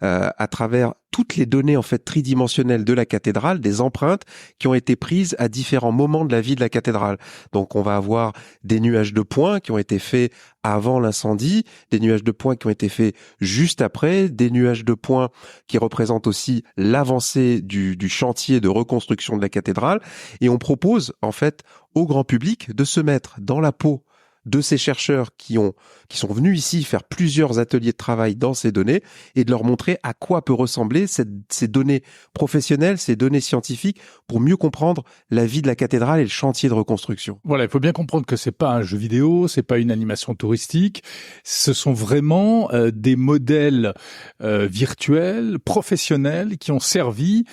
à travers toutes les données en fait tridimensionnelles de la cathédrale, des empreintes qui ont été prises à différents moments de la vie de la cathédrale. Donc on va avoir des nuages de points qui ont été faits avant l'incendie, des nuages de points qui ont été faits juste après, des nuages de points qui représentent aussi l'avancée du chantier de reconstruction de la cathédrale. Et on propose en fait au grand public de se mettre dans la peau de ces chercheurs qui sont venus ici faire plusieurs ateliers de travail dans ces données et de leur montrer à quoi peut ressembler ces données professionnelles, ces données scientifiques pour mieux comprendre la vie de la cathédrale et le chantier de reconstruction. Voilà, il faut bien comprendre que c'est pas un jeu vidéo, c'est pas une animation touristique, ce sont vraiment des modèles virtuels, professionnels qui ont servi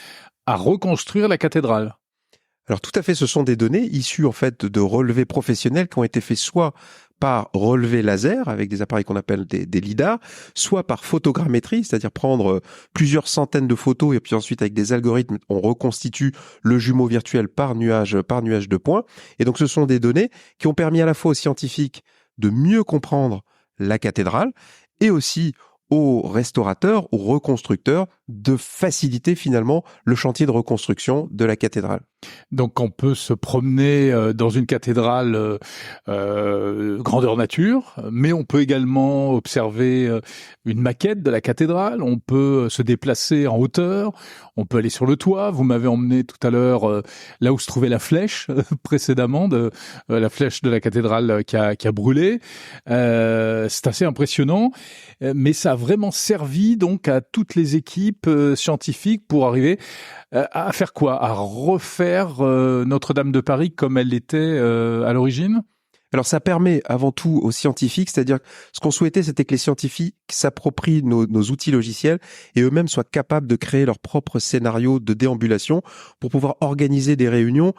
à reconstruire la cathédrale. Alors tout à fait, ce sont des données issues en fait de relevés professionnels qui ont été faits soit par relevé laser avec des appareils qu'on appelle des lidars, soit par photogrammétrie, c'est-à-dire prendre plusieurs centaines de photos et puis ensuite avec des algorithmes, on reconstitue le jumeau virtuel par nuage de points. Et donc ce sont des données qui ont permis à la fois aux scientifiques de mieux comprendre la cathédrale et aussi aux restaurateurs, aux reconstructeurs de faciliter finalement le chantier de reconstruction de la cathédrale. Donc on peut se promener dans une cathédrale grandeur nature, mais on peut également observer une maquette de la cathédrale, on peut se déplacer en hauteur, on peut aller sur le toit. Vous m'avez emmené tout à l'heure là où se trouvait la flèche précédemment, la flèche de la cathédrale qui a brûlé. C'est assez impressionnant, mais ça a vraiment servi donc à toutes les équipes scientifiques pour arriver à faire quoi? À refaire Notre-Dame de Paris comme elle l'était à l'origine? Alors ça permet avant tout aux scientifiques, c'est-à-dire que ce qu'on souhaitait, c'était que les scientifiques s'approprient nos outils logiciels et eux-mêmes soient capables de créer leur propre scénario de déambulation pour pouvoir organiser des réunions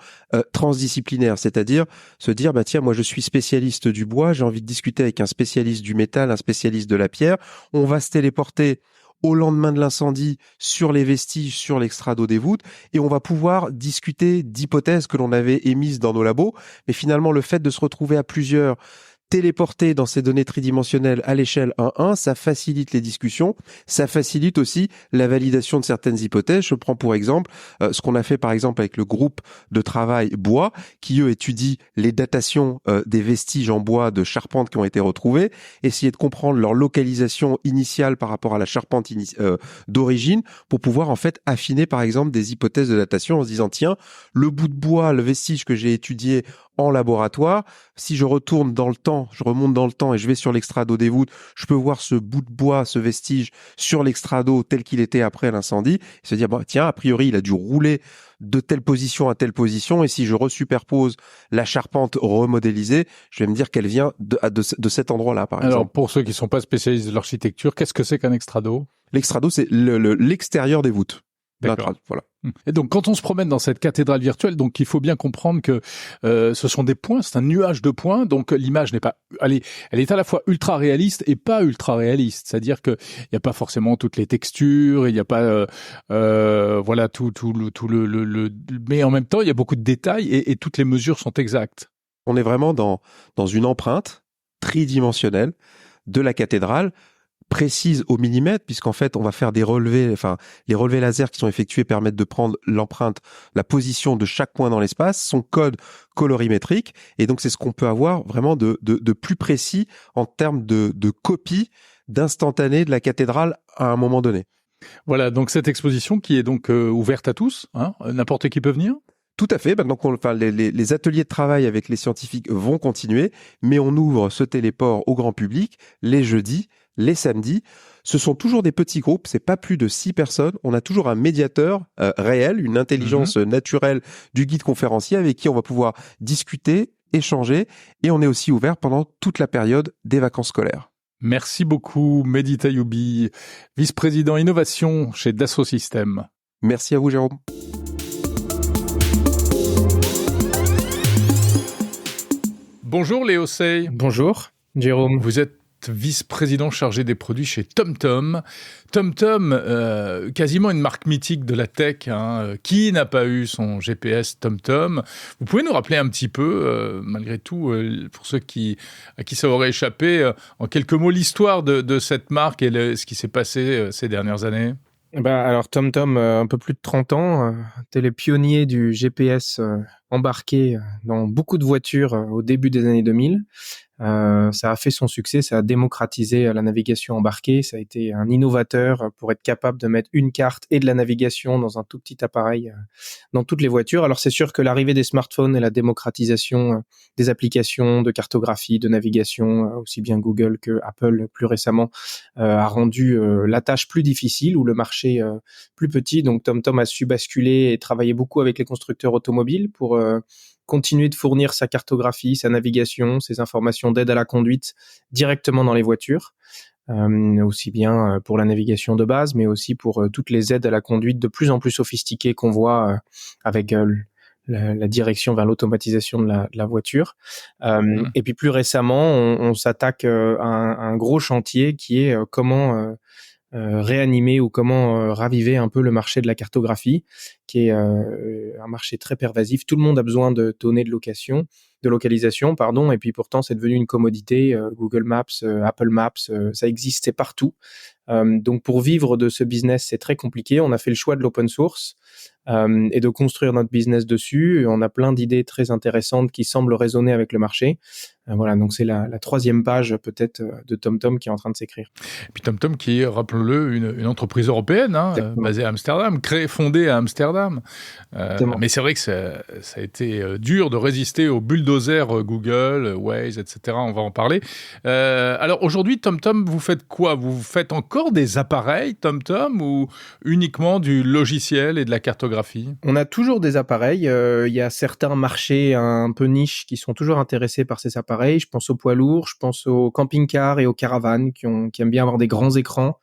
transdisciplinaires, c'est-à-dire se dire, bah tiens, moi je suis spécialiste du bois, j'ai envie de discuter avec un spécialiste du métal, un spécialiste de la pierre, on va se téléporter au lendemain de l'incendie sur les vestiges, sur l'extrado des voûtes, et on va pouvoir discuter d'hypothèses que l'on avait émises dans nos labos. Mais finalement, le fait de se retrouver à plusieurs téléportés dans ces données tridimensionnelles à l'échelle 1-1, ça facilite les discussions, ça facilite aussi la validation de certaines hypothèses. Je prends pour exemple ce qu'on a fait par exemple avec le groupe de travail bois, qui eux étudient les datations des vestiges en bois de charpente qui ont été retrouvés, essayer de comprendre leur localisation initiale par rapport à la charpente d'origine, pour pouvoir en fait affiner par exemple des hypothèses de datation en se disant, tiens, le bout de bois, le vestige que j'ai étudié en laboratoire, si je retourne dans le temps, je remonte dans le temps et je vais sur l'extrado des voûtes, je peux voir ce bout de bois, ce vestige sur l'extrado tel qu'il était après l'incendie, et se dire, bah, tiens, a priori, il a dû rouler de telle position à telle position, et si je resuperpose la charpente remodélisée, je vais me dire qu'elle vient de cet endroit-là, par exemple. Alors, pour ceux qui ne sont pas spécialistes de l'architecture, qu'est-ce que c'est qu'un extrado? L'extrado, c'est l'extérieur des voûtes. D'accord. Voilà. Et donc, quand on se promène dans cette cathédrale virtuelle, donc il faut bien comprendre que ce sont des points, c'est un nuage de points. Donc l'image n'est pas, elle est à la fois ultra réaliste et pas ultra réaliste. C'est-à-dire que il y a pas forcément toutes les textures, il y a pas, voilà, tout le, mais en même temps, il y a beaucoup de détails et toutes les mesures sont exactes. On est vraiment dans une empreinte tridimensionnelle de la cathédrale, précise au millimètre, puisqu'en fait, on va faire des relevés, les relevés laser qui sont effectués permettent de prendre l'empreinte, la position de chaque point dans l'espace, son code colorimétrique, et donc c'est ce qu'on peut avoir vraiment de plus précis en termes de copie, d'instantané de la cathédrale à un moment donné. Voilà, donc cette exposition qui est donc ouverte à tous, hein, n'importe qui peut venir? Tout à fait. Donc, les ateliers de travail avec les scientifiques vont continuer, mais on ouvre ce téléport au grand public les jeudis, les samedis. Ce sont toujours des petits groupes, c'est pas plus de 6 personnes. On a toujours un médiateur réel, une intelligence naturelle du guide conférencier avec qui on va pouvoir discuter, échanger, et on est aussi ouvert pendant toute la période des vacances scolaires. Merci beaucoup, Mehdi Taïoubi, vice-président innovation chez Dassault Systèmes. Merci à vous, Jérôme. Bonjour Léo Sey. Bonjour Jérôme. Vous êtes vice-président chargé des produits chez TomTom. TomTom, quasiment une marque mythique de la tech. Hein. Qui n'a pas eu son GPS TomTom? Vous pouvez nous rappeler un petit peu, malgré tout, pour ceux à qui ça aurait échappé, en quelques mots, l'histoire de cette marque et ce qui s'est passé ces dernières années? Alors TomTom, un peu plus de 30 ans, t'es les pionniers du GPS embarqué dans beaucoup de voitures au début des années 2000. Ça a fait son succès, ça a démocratisé la navigation embarquée, ça a été un innovateur pour être capable de mettre une carte et de la navigation dans un tout petit appareil dans toutes les voitures. Alors c'est sûr que l'arrivée des smartphones et la démocratisation des applications de cartographie, de navigation, aussi bien Google que Apple plus récemment, a rendu la tâche plus difficile ou le marché plus petit. Donc TomTom a su basculer et travailler beaucoup avec les constructeurs automobiles pour continuer de fournir sa cartographie, sa navigation, ses informations d'aide à la conduite directement dans les voitures, aussi bien pour la navigation de base, mais aussi pour toutes les aides à la conduite de plus en plus sophistiquées qu'on voit avec la direction vers l'automatisation de la voiture. Et puis plus récemment, on s'attaque à un gros chantier qui est comment réanimer ou comment raviver un peu le marché de la cartographie, qui est un marché très pervasif. Tout le monde a besoin de données de localisation, et puis pourtant c'est devenu une commodité. Google Maps, Apple Maps, ça existe, c'est partout. Donc pour vivre de ce business, c'est très compliqué. On a fait le choix de l'open source et de construire notre business dessus. Et on a plein d'idées très intéressantes qui semblent résonner avec le marché. Voilà, donc c'est la 3e page peut-être de TomTom qui est en train de s'écrire. Et puis TomTom qui est, rappelons-le, une entreprise européenne, basée à Amsterdam, fondée à Amsterdam. Mais c'est vrai que ça a été dur de résister aux bulldozers Google, Waze, etc. On va en parler. Alors aujourd'hui, TomTom, vous faites quoi ? Vous faites encore des appareils TomTom ou uniquement du logiciel et de la cartographie ? On a toujours des appareils. Il y a certains marchés un peu niches qui sont toujours intéressés par ces appareils. Je pense aux poids lourds, je pense aux camping-cars et aux caravanes qui aiment bien avoir des grands écrans,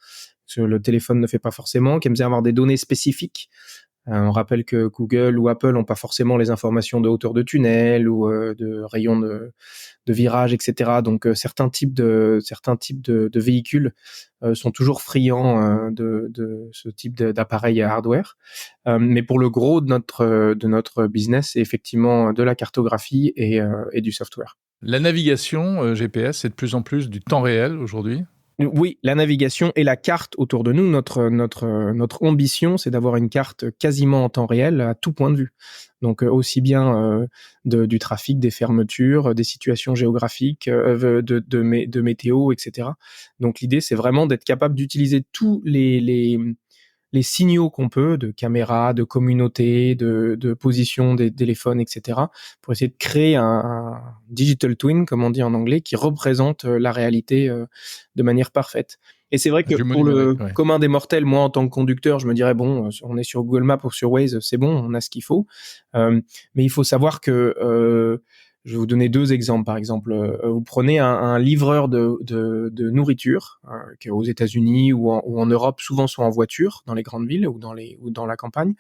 ce que le téléphone ne fait pas forcément, qui aiment bien avoir des données spécifiques. On rappelle que Google ou Apple n'ont pas forcément les informations de hauteur de tunnel ou de rayons de virage, etc. Donc certains types de véhicules sont toujours friands de ce type d'appareil hardware. Mais pour le gros de notre business, c'est effectivement de la cartographie et du software. La navigation GPS, c'est de plus en plus du temps réel aujourd'hui ? Oui, la navigation et la carte autour de nous. Notre ambition, c'est d'avoir une carte quasiment en temps réel à tout point de vue. Donc aussi bien du trafic, des fermetures, des situations géographiques, de météo, etc. Donc l'idée, c'est vraiment d'être capable d'utiliser tous les signaux qu'on peut, de caméra, de communauté, de position des téléphones, etc., pour essayer de créer un digital twin, comme on dit en anglais, qui représente la réalité de manière parfaite. Et c'est vrai que pour le commun des mortels, moi, en tant que conducteur, je me dirais, bon, on est sur Google Maps ou sur Waze, c'est bon, on a ce qu'il faut. Mais il faut savoir que... je vais vous donner 2 exemples. Par exemple, vous prenez un livreur de nourriture qui est aux États-Unis ou en Europe, souvent sont en voiture dans les grandes villes ou dans la campagne.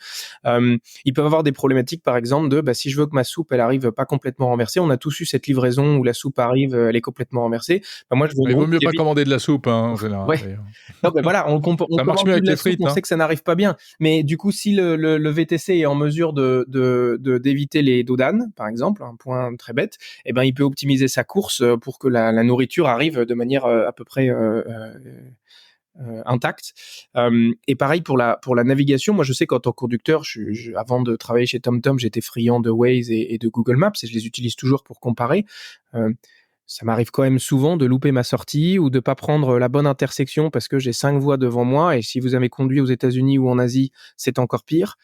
Ils peuvent avoir des problématiques, par exemple, de si je veux que ma soupe elle arrive pas complètement renversée. On a tous eu cette livraison où la soupe arrive, elle est complètement renversée. Moi, il vaut mieux pas commander de la soupe, en général. Ouais. Non, voilà, on ça marche mieux avec les frites. On sait que ça n'arrive pas bien, mais du coup, si le VTC est en mesure d'éviter les dos d'âne, par exemple, un point très bête, il peut optimiser sa course pour que la nourriture arrive de manière à peu près intacte. Et pareil pour la navigation. Moi, je sais qu'en tant que conducteur, avant de travailler chez TomTom, j'étais friand de Waze et de Google Maps et je les utilise toujours pour comparer. Ça m'arrive quand même souvent de louper ma sortie ou de pas prendre la bonne intersection parce que j'ai 5 voies devant moi et si vous avez conduit aux États-Unis ou en Asie, c'est encore pire.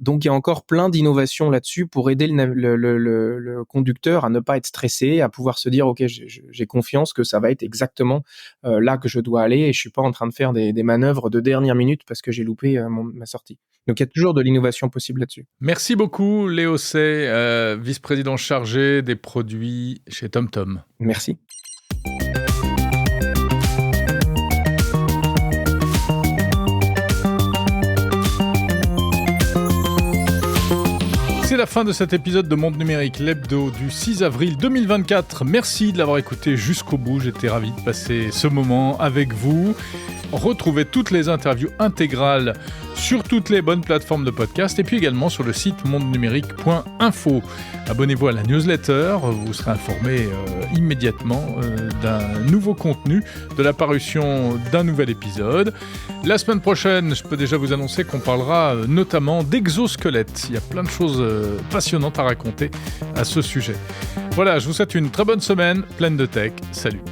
Donc il y a encore plein d'innovations là-dessus pour aider le conducteur à ne pas être stressé, à pouvoir se dire ok, j'ai confiance que ça va être exactement là que je dois aller et je suis pas en train de faire des manœuvres de dernière minute parce que j'ai loupé ma sortie. Donc il y a toujours de l'innovation possible là-dessus. Merci beaucoup Léo Say, vice-président chargé des produits chez TomTom. Merci. C'est la fin de cet épisode de Monde Numérique, l'hebdo du 6 avril 2024. Merci de l'avoir écouté jusqu'au bout. J'étais ravi de passer ce moment avec vous. Retrouvez toutes les interviews intégrales sur toutes les bonnes plateformes de podcast et puis également sur le site mondenumérique.info. Abonnez-vous à la newsletter, vous serez informé immédiatement d'un nouveau contenu, de la parution d'un nouvel épisode. La semaine prochaine, je peux déjà vous annoncer qu'on parlera notamment d'exosquelettes. Il y a plein de choses passionnantes à raconter à ce sujet. Voilà, je vous souhaite une très bonne semaine, pleine de tech. Salut.